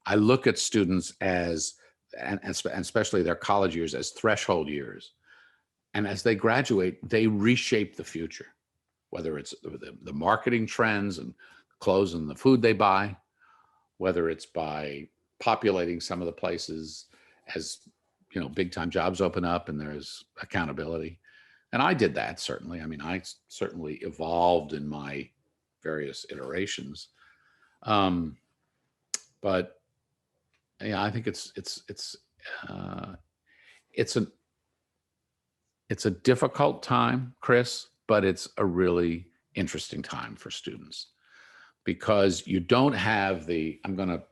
Speaker 2: I look at students as, and especially their college years, as threshold years. And as they graduate, they reshape the future, whether it's the marketing trends and clothes and the food they buy, whether it's by populating some of the places as, big time jobs open up and there's accountability. And I did that, certainly. I mean, I certainly evolved in my various iterations. But yeah, I think it's a difficult time, Chris, but it's a really interesting time for students, because you don't have I'm going to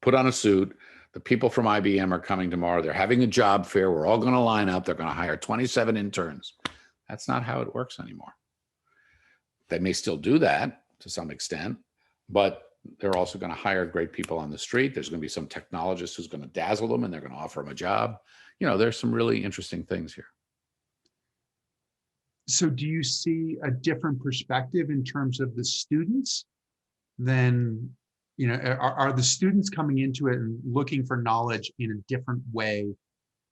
Speaker 2: put on a suit. The people from IBM are coming tomorrow. They're having a job fair. We're all going to line up. They're going to hire 27 interns. That's not how it works anymore. They may still do that to some extent, but they're also going to hire great people on the street. There's going to be some technologist who's going to dazzle them, and they're going to offer them a job. There's some really interesting things here.
Speaker 1: So do you see a different perspective in terms of the students than, are the students coming into it and looking for knowledge in a different way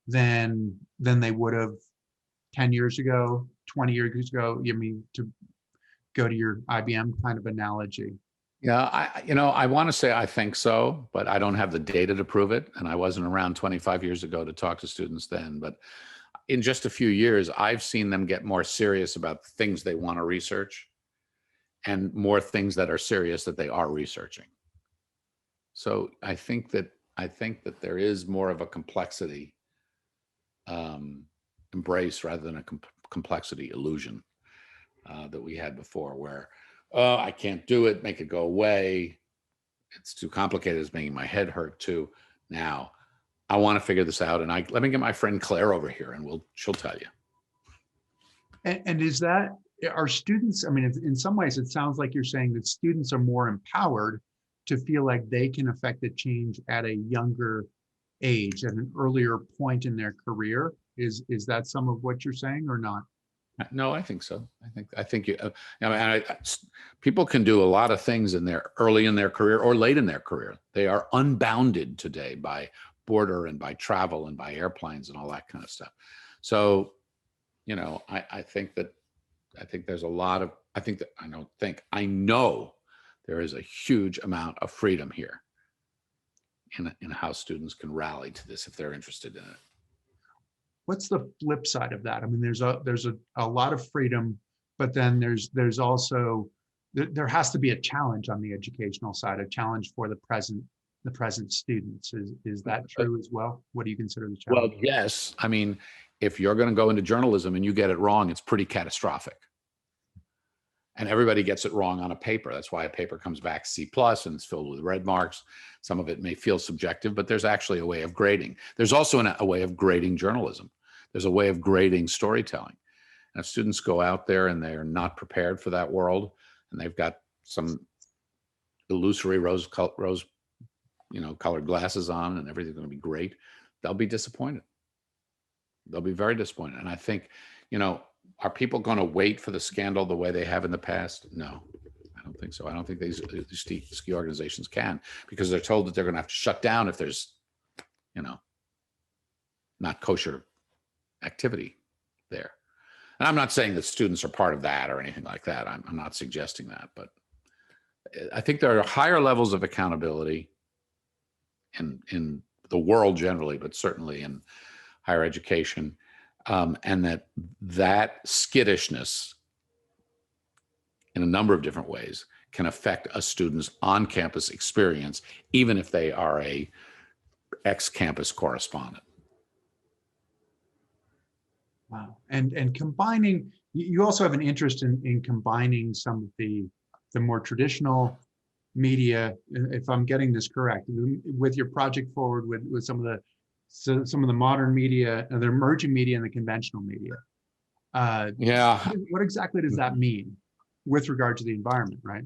Speaker 1: than they would have 10 years ago, 20 years ago? You mean, to go to your IBM kind of analogy?
Speaker 2: Yeah, I want to say I think so, but I don't have the data to prove it. And I wasn't around 25 years ago to talk to students then. But, in just a few years, I've seen them get more serious about things they want to research and more things that are serious that they are researching. So I think that there is more of a complexity embrace rather than a complexity illusion that we had before, where, oh, I can't do it, make it go away. It's too complicated. It's making my head hurt too. Now, I want to figure this out, and let me get my friend Claire over here, and she'll tell you.
Speaker 1: And is that, are students, I mean, in some ways, it sounds like you're saying that students are more empowered to feel like they can affect a change at a younger age, at an earlier point in their career. Is that some of what you're saying or not?
Speaker 2: No, I think so. I think you. I mean, people can do a lot of things early in their career or late in their career. They are unbounded today by border and by travel and by airplanes and all that kind of stuff. So, I think there's a lot of. I know there is a huge amount of freedom here in how students can rally to this if they're interested in it.
Speaker 1: What's the flip side of that? I mean, there's a lot of freedom, but then there's also, there has to be a challenge on the educational side, a challenge for the present students. Is that true as well? What do you consider the challenge?
Speaker 2: Well, yes. I mean, if you're going to go into journalism and you get it wrong, it's pretty catastrophic. And everybody gets it wrong on a paper. That's why a paper comes back C+ and it's filled with red marks. Some of it may feel subjective, but there's actually a way of grading. There's also a way of grading journalism. There's a way of grading storytelling. And if students go out there and they're not prepared for that world, and they've got some illusory rose-colored glasses on, and everything's going to be great, they'll be disappointed. They'll be very disappointed. And I think, are people going to wait for the scandal the way they have in the past? No, I don't think so. I don't think these ski organizations can, because they're told that they're going to have to shut down if there's, not kosher activity there. And I'm not saying that students are part of that or anything like that. I'm not suggesting that, but I think there are higher levels of accountability in the world generally, but certainly in higher education. And that skittishness in a number of different ways can affect a student's on-campus experience, even if they are a ex-campus correspondent.
Speaker 1: Wow. And combining, you also have an interest in combining some of the more traditional media, if I'm getting this correct, with your project forward with some of the modern media, the emerging media and the conventional media.
Speaker 2: Yeah.
Speaker 1: What exactly does that mean with regard to the environment, right?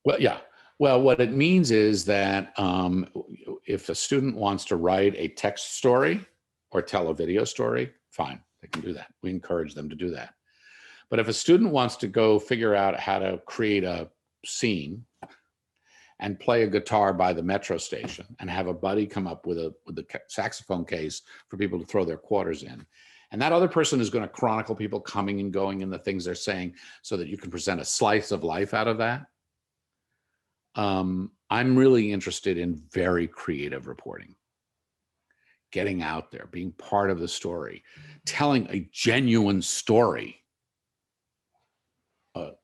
Speaker 2: Well, yeah. Well, what it means is that if a student wants to write a text story or tell a video story, fine, they can do that. We encourage them to do that. But if a student wants to go figure out how to create a scene and play a guitar by the metro station and have a buddy come up with the saxophone case for people to throw their quarters in, and that other person is going to chronicle people coming and going and the things they're saying so that you can present a slice of life out of that. I'm really interested in very creative reporting, getting out there, being part of the story, telling a genuine story,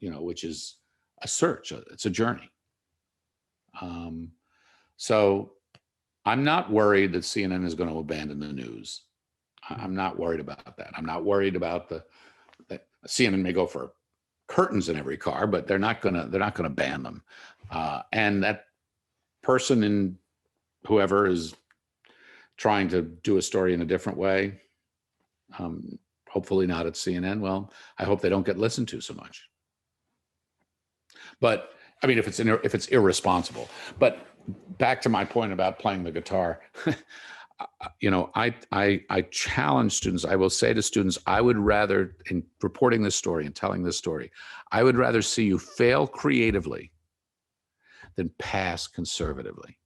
Speaker 2: which is a search, it's a journey. So I'm not worried that CNN is going to abandon the news. I'm not worried about that. I'm not worried about that CNN may go for curtains in every car, but they're not going to ban them. And that person in whoever is trying to do a story in a different way, hopefully not at CNN. Well, I hope they don't get listened to so much. But I mean, if it's irresponsible. But back to my point about playing the guitar, I challenge students. I will say to students, I would rather, in reporting this story and telling this story, I would rather see you fail creatively than pass conservatively.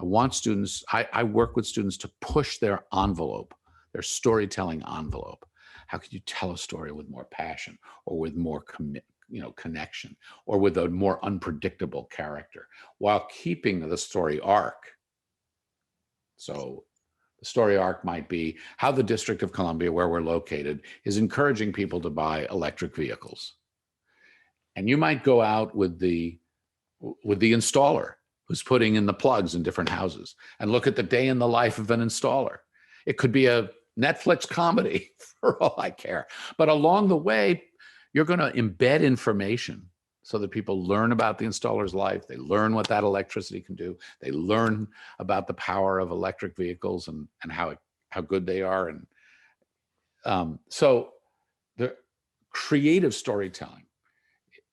Speaker 2: I want students, I work with students to push their envelope, their storytelling envelope. How can you tell a story with more passion or with more connection or with a more unpredictable character while keeping the story arc? So The story arc might be how the District of Columbia, where we're located, is encouraging people to buy electric vehicles. And you might go out with the installer who's putting in the plugs in different houses and look at the day in the life of an installer. It could be a Netflix comedy for all I care. But along the way, you're going to embed information so that people learn about the installer's life. They learn what that electricity can do. They learn about the power of electric vehicles and how good they are. And so the creative storytelling,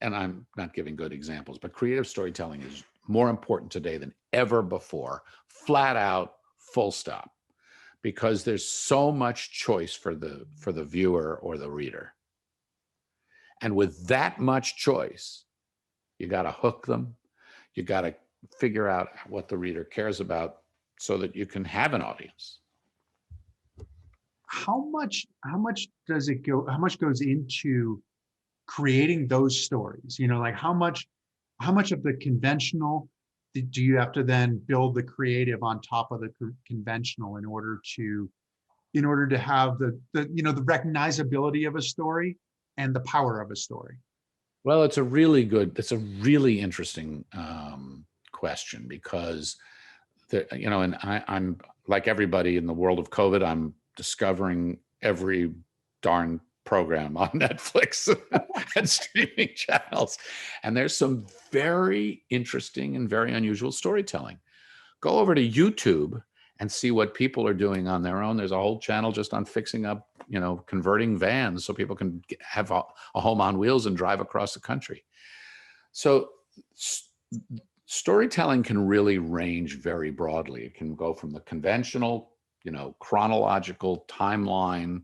Speaker 2: and I'm not giving good examples, but creative storytelling is more important today than ever before, flat out, full stop, because there's so much choice for the viewer or the reader. And with that much choice, you got to hook them. You got to figure out what the reader cares about so that you can have an audience.
Speaker 1: How much does it go? How much goes into creating those stories? You know, like how much of the conventional do you have to then build the creative on top of the conventional in order to have the recognizability of a story and the power of a story?
Speaker 2: Well, it's a really interesting question, because and I'm like everybody in the world of COVID, I'm discovering every darn program on Netflix and streaming channels. And there's some very interesting and very unusual storytelling. Go over to YouTube and see what people are doing on their own. There's a whole channel just on fixing up, converting vans so people can have a home on wheels and drive across the country. So storytelling can really range very broadly. It can go from the conventional, chronological timeline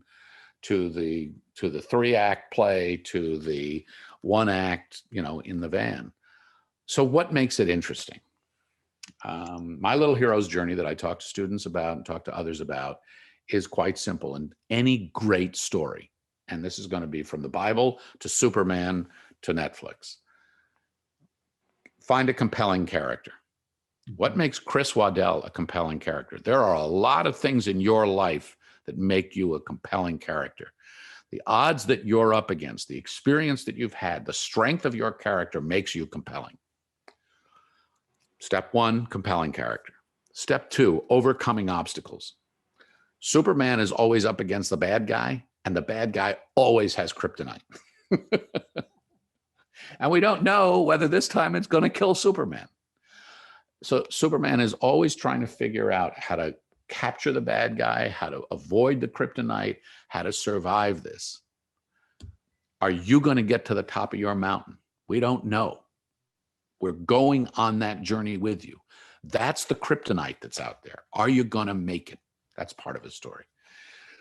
Speaker 2: to the 3-act play to the 1-act, in the van. So what makes it interesting? My little hero's journey that I talk to students about and talk to others about is quite simple. And any great story, and this is going to be from the Bible to Superman to Netflix, find a compelling character. What makes Chris Waddell a compelling character? There are a lot of things in your life that make you a compelling character. The odds that you're up against, the experience that you've had, the strength of your character makes you compelling. Step 1, compelling character. Step 2, overcoming obstacles. Superman is always up against the bad guy, and the bad guy always has kryptonite. And we don't know whether this time it's going to kill Superman. So Superman is always trying to figure out how to capture the bad guy, how to avoid the kryptonite, how to survive this. Are you going to get to the top of your mountain? We don't know. We're going on that journey with you. That's the kryptonite that's out there. Are you going to make it? That's part of the story.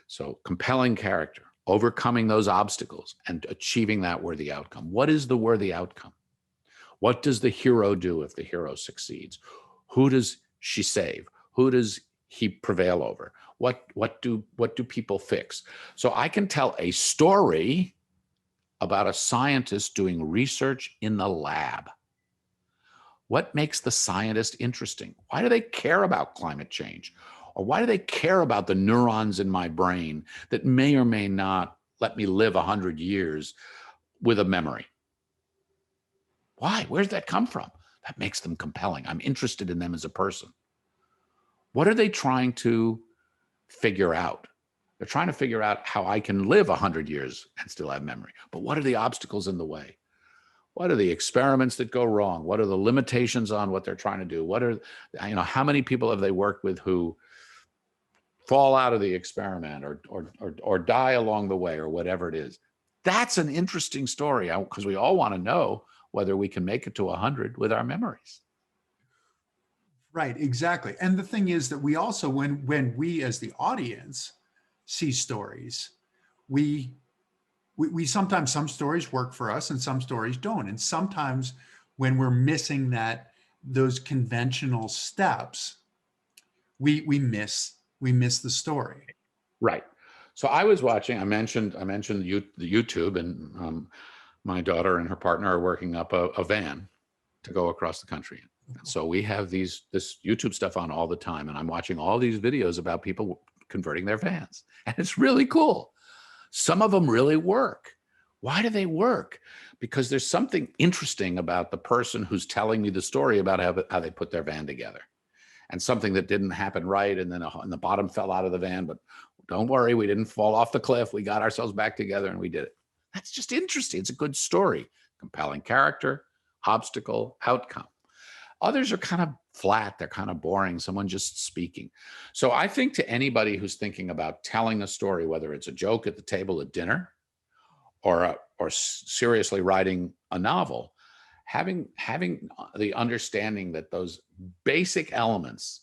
Speaker 2: So compelling character, overcoming those obstacles and achieving that worthy outcome. What is the worthy outcome? What does the hero do if the hero succeeds? Who does she save? Who does he prevail over? What do people fix? So I can tell a story about a scientist doing research in the lab. What makes the scientist interesting? Why do they care about climate change? Or why do they care about the neurons in my brain that may or may not let me live 100 years with a memory? Why? Where's that come from? That makes them compelling. I'm interested in them as a person. What are they trying to figure out? They're trying to figure out how I can live 100 years and still have memory. But what are the obstacles in the way? What are the experiments that go wrong? What are the limitations on what they're trying to do? What are, how many people have they worked with who fall out of the experiment or die along the way or whatever it is? That's an interesting story, because we all want to know whether we can make it to 100 with our memories.
Speaker 1: Right, exactly. And the thing is that we also, when we as the audience see stories, we sometimes, some stories work for us and some stories don't. And sometimes when we're missing those conventional steps, we miss the story.
Speaker 2: Right. So I was watching, I mentioned the YouTube, and my daughter and her partner are working up a van. to go across the country. And so we have this YouTube stuff on all the time, and I'm watching all these videos about people converting their vans, and it's really cool. Some of them really work. Why do they work? Because there's something interesting about the person who's telling me the story about how they put their van together, and something that didn't happen right, and then the bottom fell out of the van, but don't worry, we didn't fall off the cliff. We got ourselves back together and we did it. That's just interesting. It's a good story, compelling character, obstacle, outcome. Others are kind of flat. They're kind of boring. Someone just speaking. So I think to anybody who's thinking about telling a story, whether it's a joke at the table at dinner or seriously writing a novel, having the understanding that those basic elements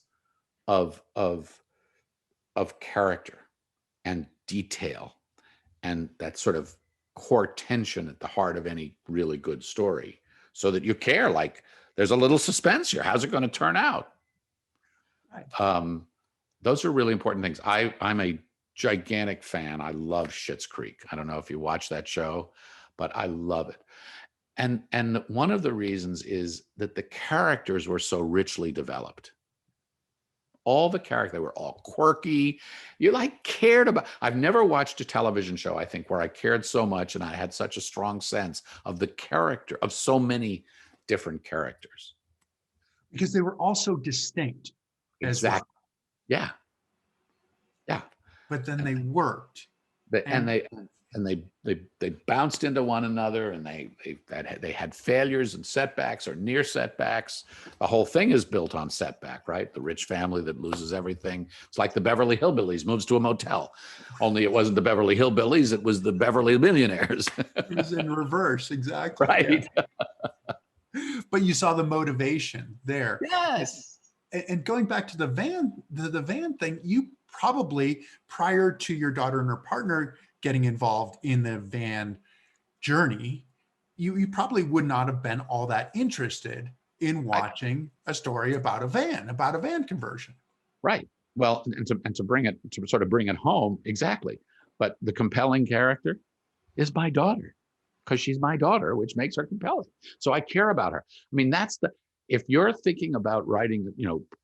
Speaker 2: of character and detail and that sort of core tension at the heart of any really good story, so that you care, like there's a little suspense here. How's it going to turn out? Right. Those are really important things. I'm a gigantic fan. I love Schitt's Creek. I don't know if you watch that show, but I love it. And one of the reasons is that the characters were so richly developed. All the characters, they were all quirky. You like cared about. I've never watched a television show, I think, where I cared so much and I had such a strong sense of the character of so many different characters.
Speaker 1: Because they were also distinct.
Speaker 2: Exactly.
Speaker 1: As well.
Speaker 2: Yeah. Yeah.
Speaker 1: But then they worked.
Speaker 2: And they bounced into one another, and they had failures and setbacks or near setbacks. The whole thing is built on setback, right? The rich family that loses everything. It's like the Beverly Hillbillies moves to a motel, only it wasn't the Beverly Hillbillies, it was the Beverly Millionaires.
Speaker 1: It was in reverse, exactly.
Speaker 2: Right.
Speaker 1: Yeah. But you saw the motivation there.
Speaker 2: Yes.
Speaker 1: And going back to the van thing, you probably, prior to your daughter and her partner getting involved in the van journey, you probably would not have been all that interested in watching a story about a van conversion.
Speaker 2: Right. Well, and to sort of bring it home, exactly. But the compelling character is my daughter, because she's my daughter, which makes her compelling. So I care about her. I mean, if you're thinking about writing,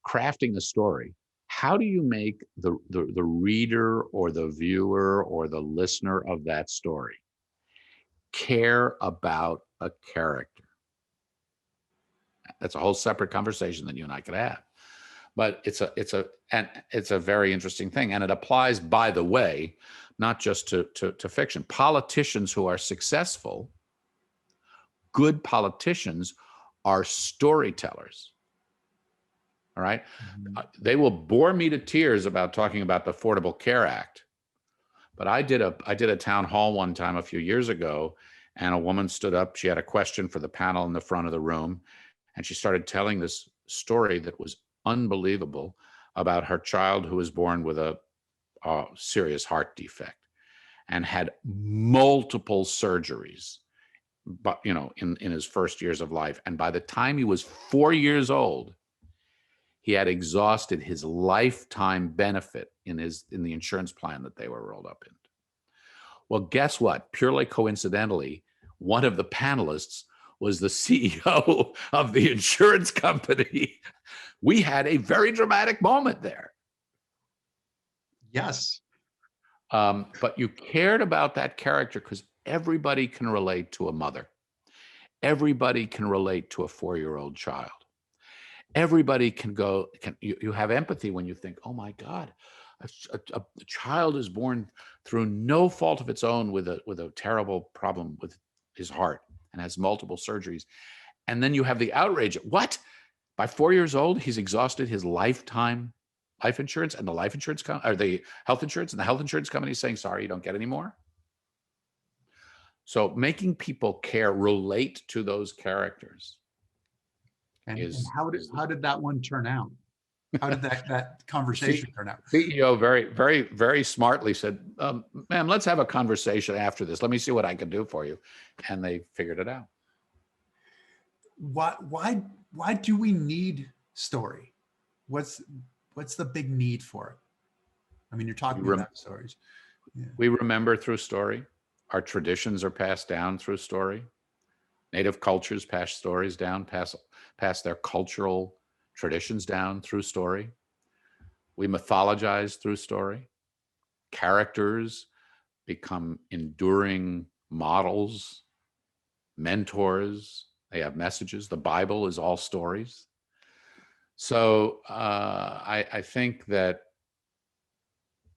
Speaker 2: crafting a story, how do you make the reader or the viewer or the listener of that story care about a character? That's a whole separate conversation that you and I could have. But it's a very interesting thing. And it applies, by the way, not just to fiction. Politicians who are successful, good politicians, are storytellers. All right. Mm-hmm. They will bore me to tears about talking about the Affordable Care Act. But I did a town hall one time a few years ago, and a woman stood up. She had a question for the panel in the front of the room, and she started telling this story that was unbelievable about her child who was born with a serious heart defect and had multiple surgeries, but in his first years of life. And by the time he was 4 years old, he had exhausted his lifetime benefit in the insurance plan that they were rolled up in. Well, guess what? Purely coincidentally, one of the panelists was the CEO of the insurance company. We had a very dramatic moment there.
Speaker 1: Yes.
Speaker 2: But you cared about that character because everybody can relate to a mother. Everybody can relate to a 4-year-old child. Everybody you have empathy when you think, oh my God, a child is born through no fault of its own with a terrible problem with his heart and has multiple surgeries. And then you have the outrage. What? By 4 years old, he's exhausted his lifetime life insurance, and the life insurance or the health insurance, and the health insurance company is saying, sorry, you don't get any more. So making people relate to those characters.
Speaker 1: And how did that one turn out? How did that conversation turn out?
Speaker 2: CEO very, very, very smartly said, ma'am, let's have a conversation after this. Let me see what I can do for you. And they figured it out.
Speaker 1: Why do we need story? What's the big need for it? I mean, you're talking about stories. Yeah.
Speaker 2: We remember through story. Our traditions are passed down through story. Native cultures pass stories down, pass their cultural traditions down through story. We mythologize through story. Characters become enduring models, mentors. They have messages. The Bible is all stories. So I think that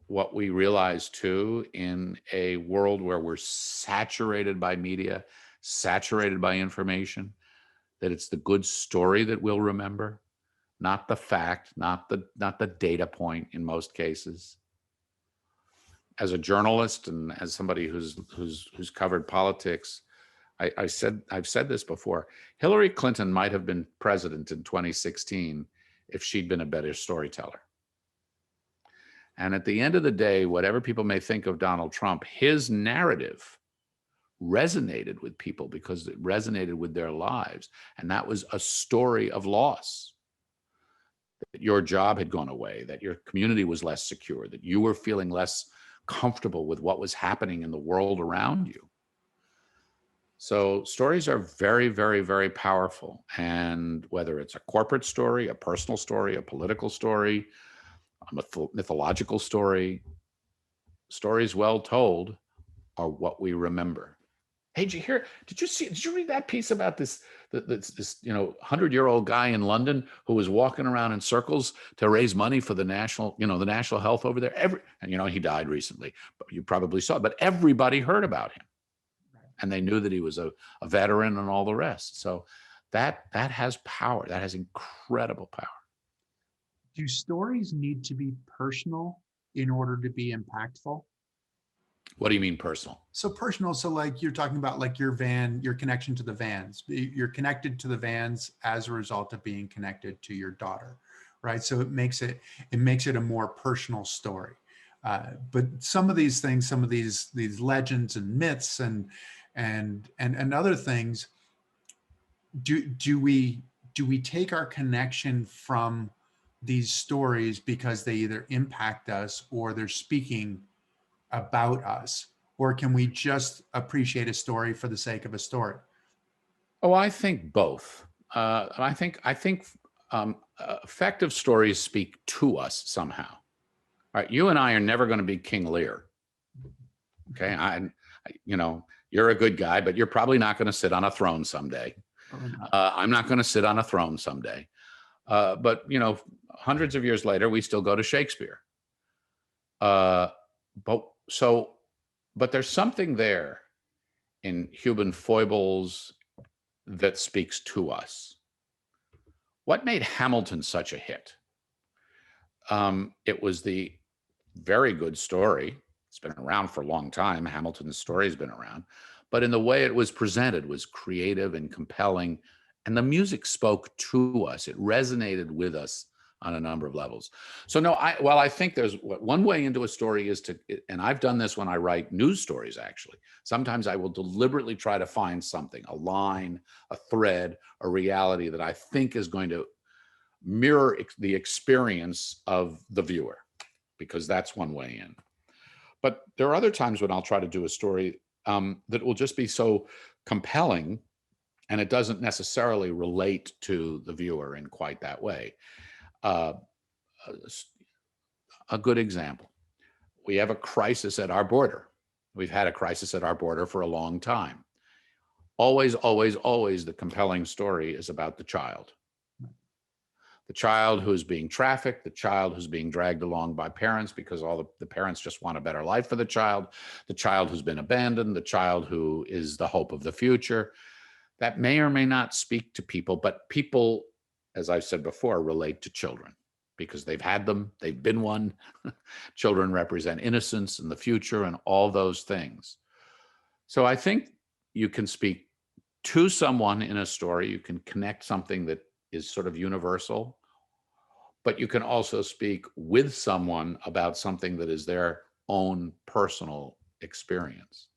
Speaker 2: what we realize too, in a world where we're saturated by media, saturated by information, that it's the good story that we'll remember, not the fact, not the data point in most cases. As a journalist and as somebody who's covered politics, I've said this before. Hillary Clinton might have been president in 2016 if she'd been a better storyteller. And at the end of the day, whatever people may think of Donald Trump, his narrative resonated with people because it resonated with their lives. And that was a story of loss. That your job had gone away, that your community was less secure, that you were feeling less comfortable with what was happening in the world around you. So stories are very, very, very powerful. And whether it's a corporate story, a personal story, a political story, a mythological story, stories well told are what we remember. Hey, did you read that piece about this 100-year-old guy in London who was walking around in circles to raise money for the national health over there? And he died recently, but you probably saw it, but everybody heard about him. And they knew that he was a veteran and all the rest. So that has power. That has incredible power.
Speaker 1: Do stories need to be personal in order to be impactful?
Speaker 2: What do you mean personal?
Speaker 1: So personal, so like you're talking about like your van, your connection to the vans. You're connected to the vans as a result of being connected to your daughter, right? So it makes it a more personal story. But some of these things, some of these legends and myths and other things, do we take our connection from these stories because they either impact us or they're speaking about us, or can we just appreciate a story for the sake of a story?
Speaker 2: Oh, I think both. I think effective stories speak to us somehow. All right, you and I are never going to be King Lear. Okay, you're a good guy, but you're probably not going to sit on a throne someday. I'm not going to sit on a throne someday. But hundreds of years later, we still go to Shakespeare. But there's something there in human foibles that speaks to us. What made Hamilton such a hit? It was the very good story. It's been around for a long time. Hamilton's story has been around, but in the way it was presented was creative and compelling, and the music spoke to us. It resonated with us on a number of levels. So no, I think there's one way into a story is and I've done this when I write news stories, actually. Sometimes I will deliberately try to find something, a line, a thread, a reality that I think is going to mirror the experience of the viewer, because that's one way in. But there are other times when I'll try to do a story that will just be so compelling and it doesn't necessarily relate to the viewer in quite that way. A good example, we have a crisis at our border. We've had a crisis at our border for a long time. Always, always, always the compelling story is about the child. The child who's being trafficked, the child who's being dragged along by parents because all the parents just want a better life for the child who's been abandoned, the child who is the hope of the future. That may or may not speak to people, but people, as I've said before, relate to children because they've had them, they've been one. Children represent innocence and the future and all those things. So I think you can speak to someone in a story, you can connect something that is sort of universal, but you can also speak with someone about something that is their own personal experience.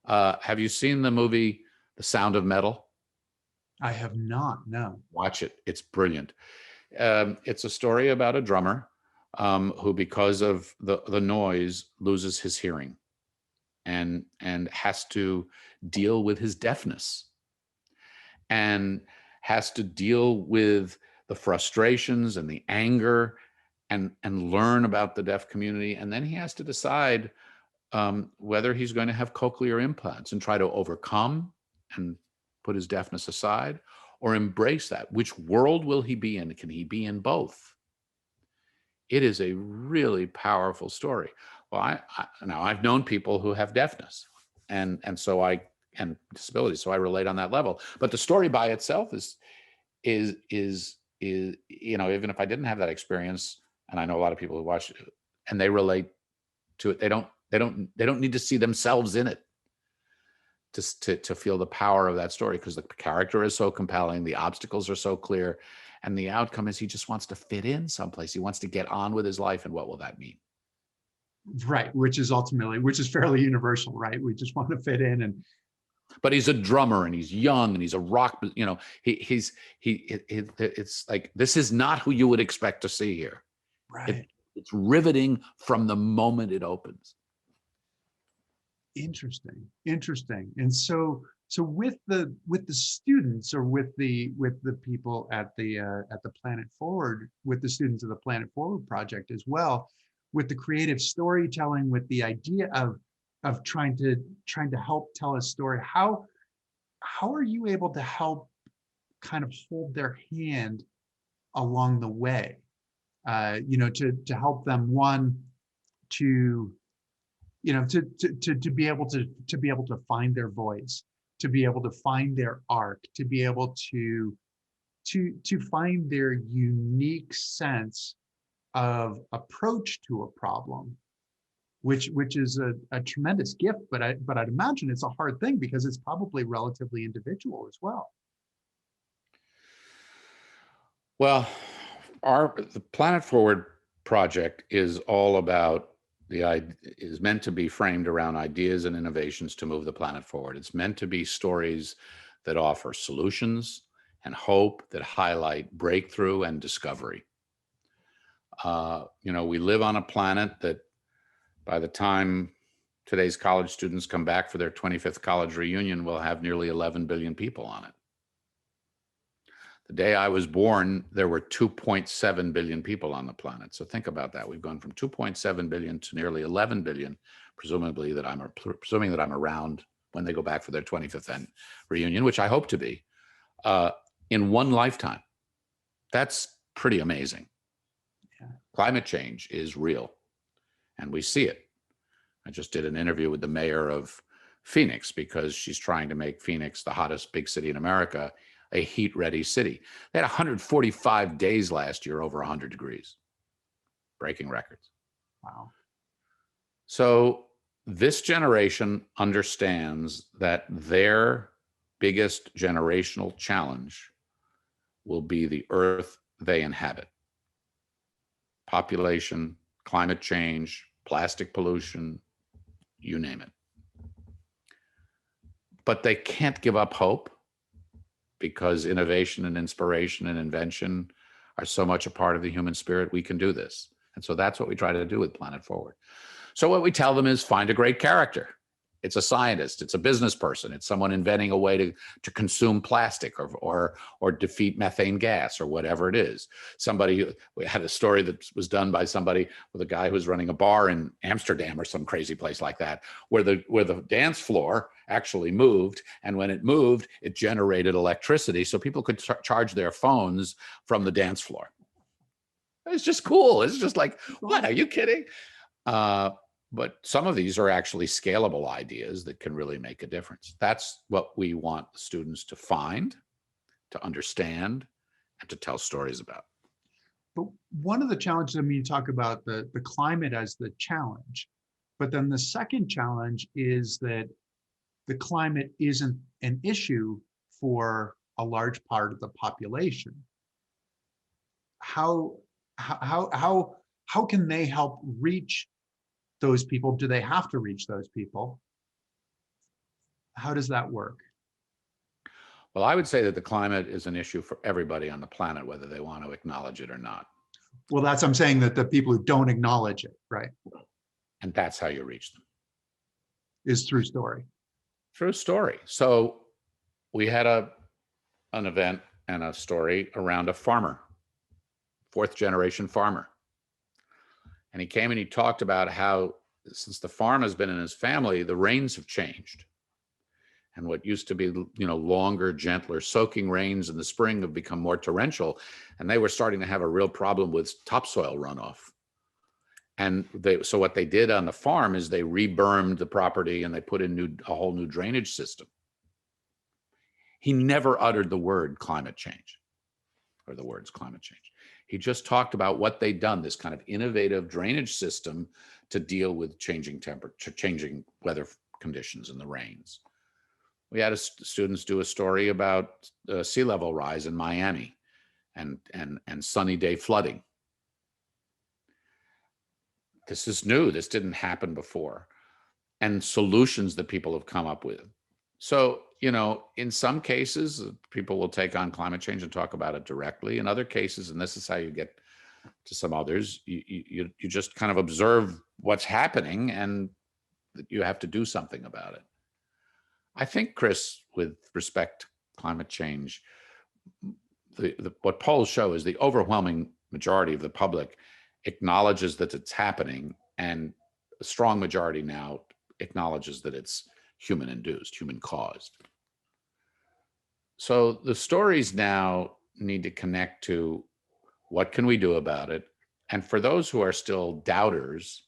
Speaker 2: Have you seen the movie The Sound of Metal?
Speaker 1: I have not, no.
Speaker 2: Watch it. It's brilliant. It's a story about a drummer who, because of the noise, loses his hearing and has to deal with his deafness. and has to deal with the frustrations and the anger and learn about the deaf community. And then he has to decide whether he's going to have cochlear implants and try to overcome and put his deafness aside, or embrace that. Which world will he be in? Can he be in both? It is a really powerful story. Well, now I've known people who have deafness and disabilities, so I relate on that level. But the story by itself is even if I didn't have that experience, and I know a lot of people who watch it and they relate to it, they don't need to see themselves in it to feel the power of that story, because the character is so compelling, the obstacles are so clear, and the outcome is he just wants to fit in someplace. He wants to get on with his life, and what will that mean?
Speaker 1: Right, which is fairly universal, right? We just want to fit in. And
Speaker 2: but he's a drummer and he's young and he's a rock, it's like, this is not who you would expect to see here.
Speaker 1: right.
Speaker 2: It's riveting from the moment it opens.
Speaker 1: Interesting. And so with the students, or with the people at the Planet Forward, with the students of the Planet Forward project as well, with the creative storytelling, with the idea of trying to help tell a story, how are you able to help kind of hold their hand along the way, to help them, one, to be able to find their voice, to be able to find their arc, to be able to find their unique sense of approach to a problem, which is a tremendous gift, but I'd imagine it's a hard thing, because it's probably relatively individual as well.
Speaker 2: Well, the Planet Forward project is all about is meant to be framed around ideas and innovations to move the planet forward. It's meant to be stories that offer solutions and hope, that highlight breakthrough and discovery. We live on a planet that, by the time today's college students come back for their 25th college reunion, will have nearly 11 billion people on it. The day I was born, there were 2.7 billion people on the planet. So think about that. We've gone from 2.7 billion to nearly 11 billion, presuming that I'm around when they go back for their 25th reunion, which I hope to be, in one lifetime. That's pretty amazing.
Speaker 1: Yeah.
Speaker 2: Climate change is real, and we see it. I just did an interview with the mayor of Phoenix, because she's trying to make Phoenix, the hottest big city in America, a heat-ready city. They had 145 days last year over 100 degrees, breaking records.
Speaker 1: Wow.
Speaker 2: So this generation understands that their biggest generational challenge will be the earth they inhabit. Population, climate change, plastic pollution, you name it. But they can't give up hope, because innovation and inspiration and invention are so much a part of the human spirit. We can do this. And so that's what we try to do with Planet Forward. So what we tell them is, find a great character. It's a scientist, it's a business person, it's someone inventing a way to consume plastic or defeat methane gas, or whatever it is. We had a story that was done by somebody with a guy who was running a bar in Amsterdam or some crazy place like that, where the dance floor actually moved, and when it moved, it generated electricity so people could charge their phones from the dance floor. It's just cool. It's just like, what, are you kidding? But some of these are actually scalable ideas that can really make a difference. That's what we want the students to find, to understand, and to tell stories about.
Speaker 1: But one of the challenges, you talk about the climate as the challenge, but then the second challenge is that the climate isn't an issue for a large part of the population. How can they help reach those people? Do they have to reach those people? How does that work?
Speaker 2: Well, I would say that the climate is an issue for everybody on the planet, whether they want to acknowledge it or not.
Speaker 1: Well, I'm saying that the people who don't acknowledge it, right?
Speaker 2: And that's how you reach them.
Speaker 1: Is through story.
Speaker 2: True story. So we had a an event and a story around a farmer, fourth generation farmer. And he came and he talked about how since the farm has been in his family, the rains have changed. And what used to be, longer, gentler, soaking rains in the spring have become more torrential. And they were starting to have a real problem with topsoil runoff. And so what they did on the farm is they rebermed the property and they put in a whole new drainage system. He never uttered the word climate change or the words climate change. He just talked about what they'd done, this kind of innovative drainage system to deal with changing temperature, changing weather conditions and the rains. We had students do a story about sea level rise in Miami and sunny day flooding. This is new. This didn't happen before. And solutions that people have come up with. So, in some cases, people will take on climate change and talk about it directly. In other cases, and this is how you get to some others, you just kind of observe what's happening and you have to do something about it. I think, Chris, with respect to climate change, what polls show is the overwhelming majority of the public acknowledges that it's happening, and a strong majority now acknowledges that it's human induced, human caused. So the stories now need to connect to what can we do about it? And for those who are still doubters,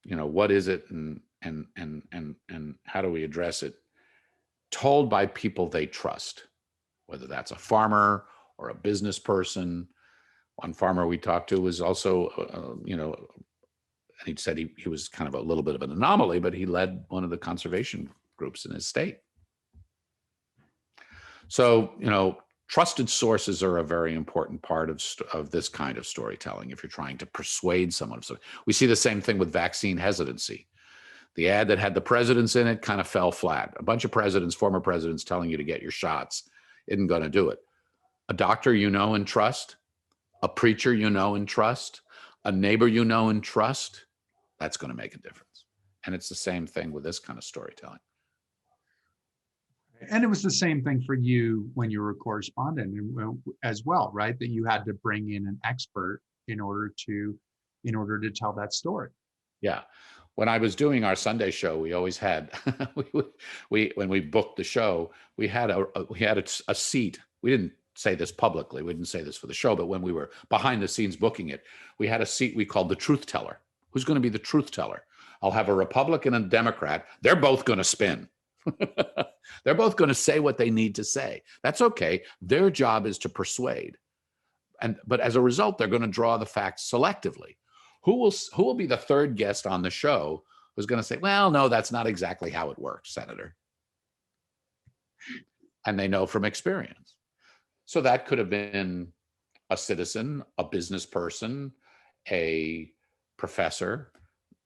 Speaker 2: what is it and how do we address it? Told by people they trust, whether that's a farmer or a business person. One farmer we talked to was also, and he said he was kind of a little bit of an anomaly, but he led one of the conservation groups in his state. So, trusted sources are a very important part of this kind of storytelling if you're trying to persuade someone of something. We see the same thing with vaccine hesitancy. The ad that had the presidents in it kind of fell flat. A bunch of presidents, former presidents, telling you to get your shots isn't going to do it. A doctor you know and trust, a preacher you know and trust, a neighbor you know and trust, that's going to make a difference. And it's the same thing with this kind of storytelling.
Speaker 1: And it was the same thing for you when you were a correspondent as well, right? That you had to bring in an expert in order to tell that story.
Speaker 2: Yeah. When I was doing our Sunday show, we always had, when we booked the show, we had a seat. We didn't say this publicly. We didn't say this for the show, but when we were behind the scenes booking it, we had a seat we called the truth teller. Who's going to be the truth teller? I'll have a Republican and a Democrat. They're both going to spin. They're both going to say what they need to say. That's okay. Their job is to persuade. But as a result, they're going to draw the facts selectively. Who will be the third guest on the show who's going to say, well, no, that's not exactly how it works, Senator. And they know from experience. So that could have been a citizen, a business person, a professor.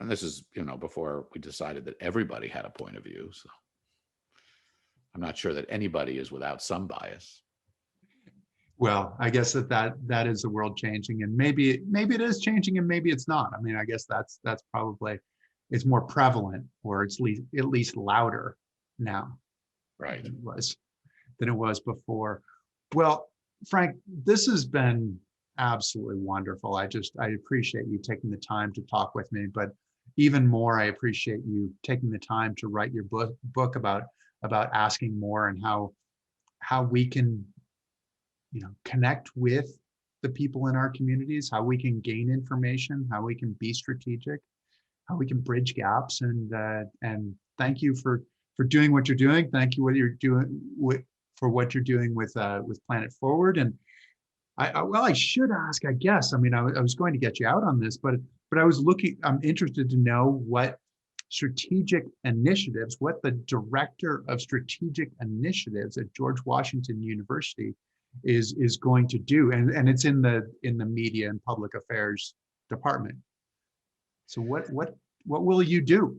Speaker 2: And this is, before we decided that everybody had a point of view. So I'm not sure that anybody is without some bias.
Speaker 1: Well, I guess that is the world changing, and maybe it is changing, and maybe it's not. I mean, I guess that's probably, it's more prevalent, or it's at least louder now,
Speaker 2: right?
Speaker 1: Than it was before. Well, Frank, this has been absolutely wonderful. I appreciate you taking the time to talk with me, but even more, I appreciate you taking the time to write your book about asking more, and how we can connect with the people in our communities, how we can gain information, how we can be strategic, how we can bridge gaps. And thank you for doing what you're doing. Thank you for what you're doing with Planet Forward. And I should ask, I guess, I mean, I was going to get you out on this, but I'm interested to know what strategic initiatives, what the director of strategic initiatives at George Washington University is going to do, and it's in the media and public affairs department. So what will you do?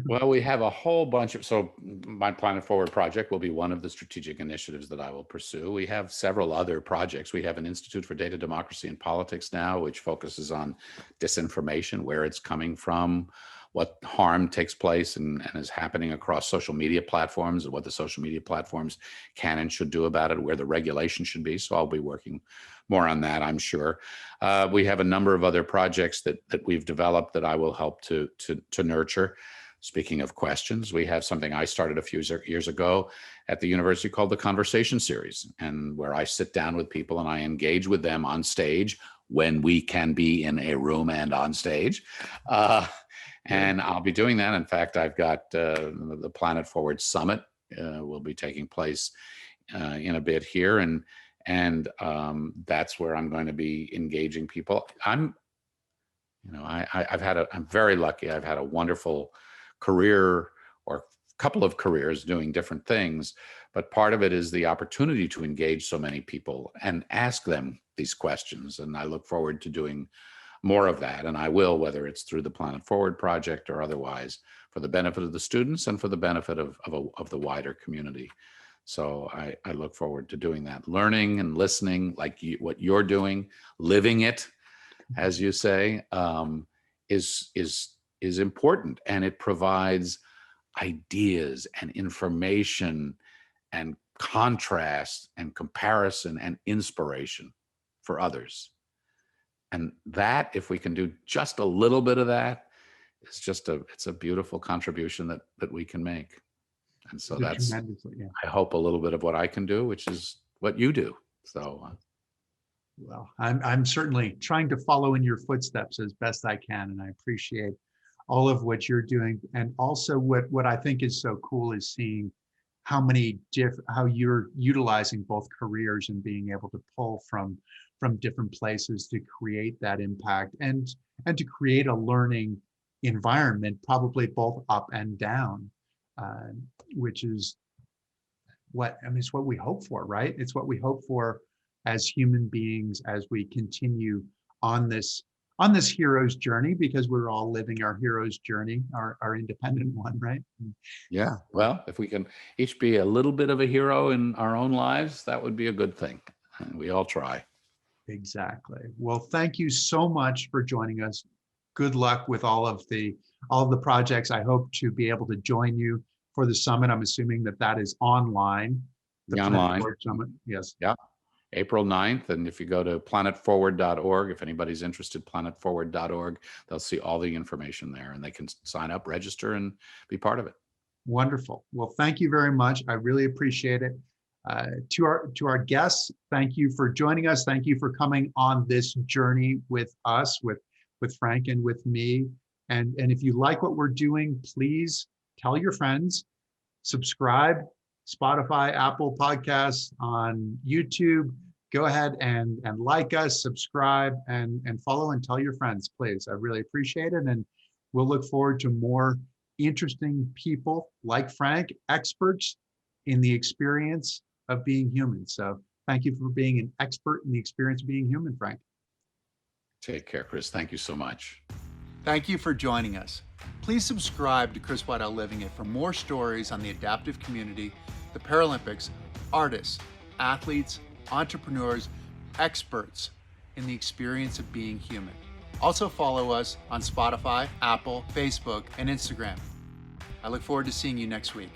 Speaker 2: Well, we have a whole bunch of, so my Planet Forward project will be one of the strategic initiatives that I will pursue. We have several other projects. We have an Institute for Data, Democracy, and Politics now, which focuses on disinformation, where it's coming from. what harm takes place and is happening across social media platforms, and what the social media platforms can and should do about it, where the regulation should be. So I'll be working more on that, I'm sure. We have a number of other projects that we've developed that I will help to nurture. Speaking of questions, we have something I started a few years ago at the university called the Conversation Series, and where I sit down with people and I engage with them on stage when we can be in a room and on stage. And I'll be doing that. In fact, I've got the Planet Forward Summit will be taking place in a bit here. And that's where I'm going to be engaging people. I'm very lucky. I've had a wonderful career, or a couple of careers doing different things, but part of it is the opportunity to engage so many people and ask them these questions. And I look forward to doing more of that. And I will, whether it's through the Planet Forward project or otherwise, for the benefit of the students and for the benefit of the wider community. So I look forward to doing that, learning and listening, like what you're doing, living it, as you say, is important, and it provides ideas and information and contrast and comparison and inspiration for others. And that, if we can do just a little bit of that, it's a beautiful contribution that we can make. And so that's, I hope, a little bit of what I can do, which is what you do. So
Speaker 1: well, I'm certainly trying to follow in your footsteps as best I can, and I appreciate all of what you're doing. And also what I think is so cool is seeing how you're utilizing both careers and being able to pull from different places to create that impact and to create a learning environment, probably both up and down, which is it's what we hope for, right? It's what we hope for as human beings as we continue on this hero's journey, because we're all living our hero's journey, our independent one, right?
Speaker 2: Yeah. Well, if we can each be a little bit of a hero in our own lives, that would be a good thing. And we all try.
Speaker 1: Exactly. Well, thank you so much for joining us. Good luck with all of the projects. I hope to be able to join you for the summit. I'm assuming that is online. The
Speaker 2: online
Speaker 1: Summit. Yes.
Speaker 2: Yeah. April 9th. And if you go to planetforward.org, if anybody's interested, planetforward.org, they'll see all the information there, and they can sign up, register, and be part of it.
Speaker 1: Wonderful. Well, thank you very much. I really appreciate it. To our guests, thank you for joining us. Thank you for coming on this journey with us, with Frank and with me. And if you like what we're doing, please tell your friends, subscribe, Spotify, Apple Podcasts, on YouTube. Go ahead and like us, subscribe, and follow, and tell your friends, please. I really appreciate it. And we'll look forward to more interesting people like Frank, experts in the experience of being human. So thank you for being an expert in the experience of being human, Frank.
Speaker 2: Take care, Chris. Thank you so much.
Speaker 1: Thank you for joining us. Please subscribe to Chris Waddell Living It for more stories on the adaptive community, the Paralympics, artists, athletes, entrepreneurs, experts in the experience of being human. Also follow us on Spotify, Apple, Facebook, and Instagram. I look forward to seeing you next week.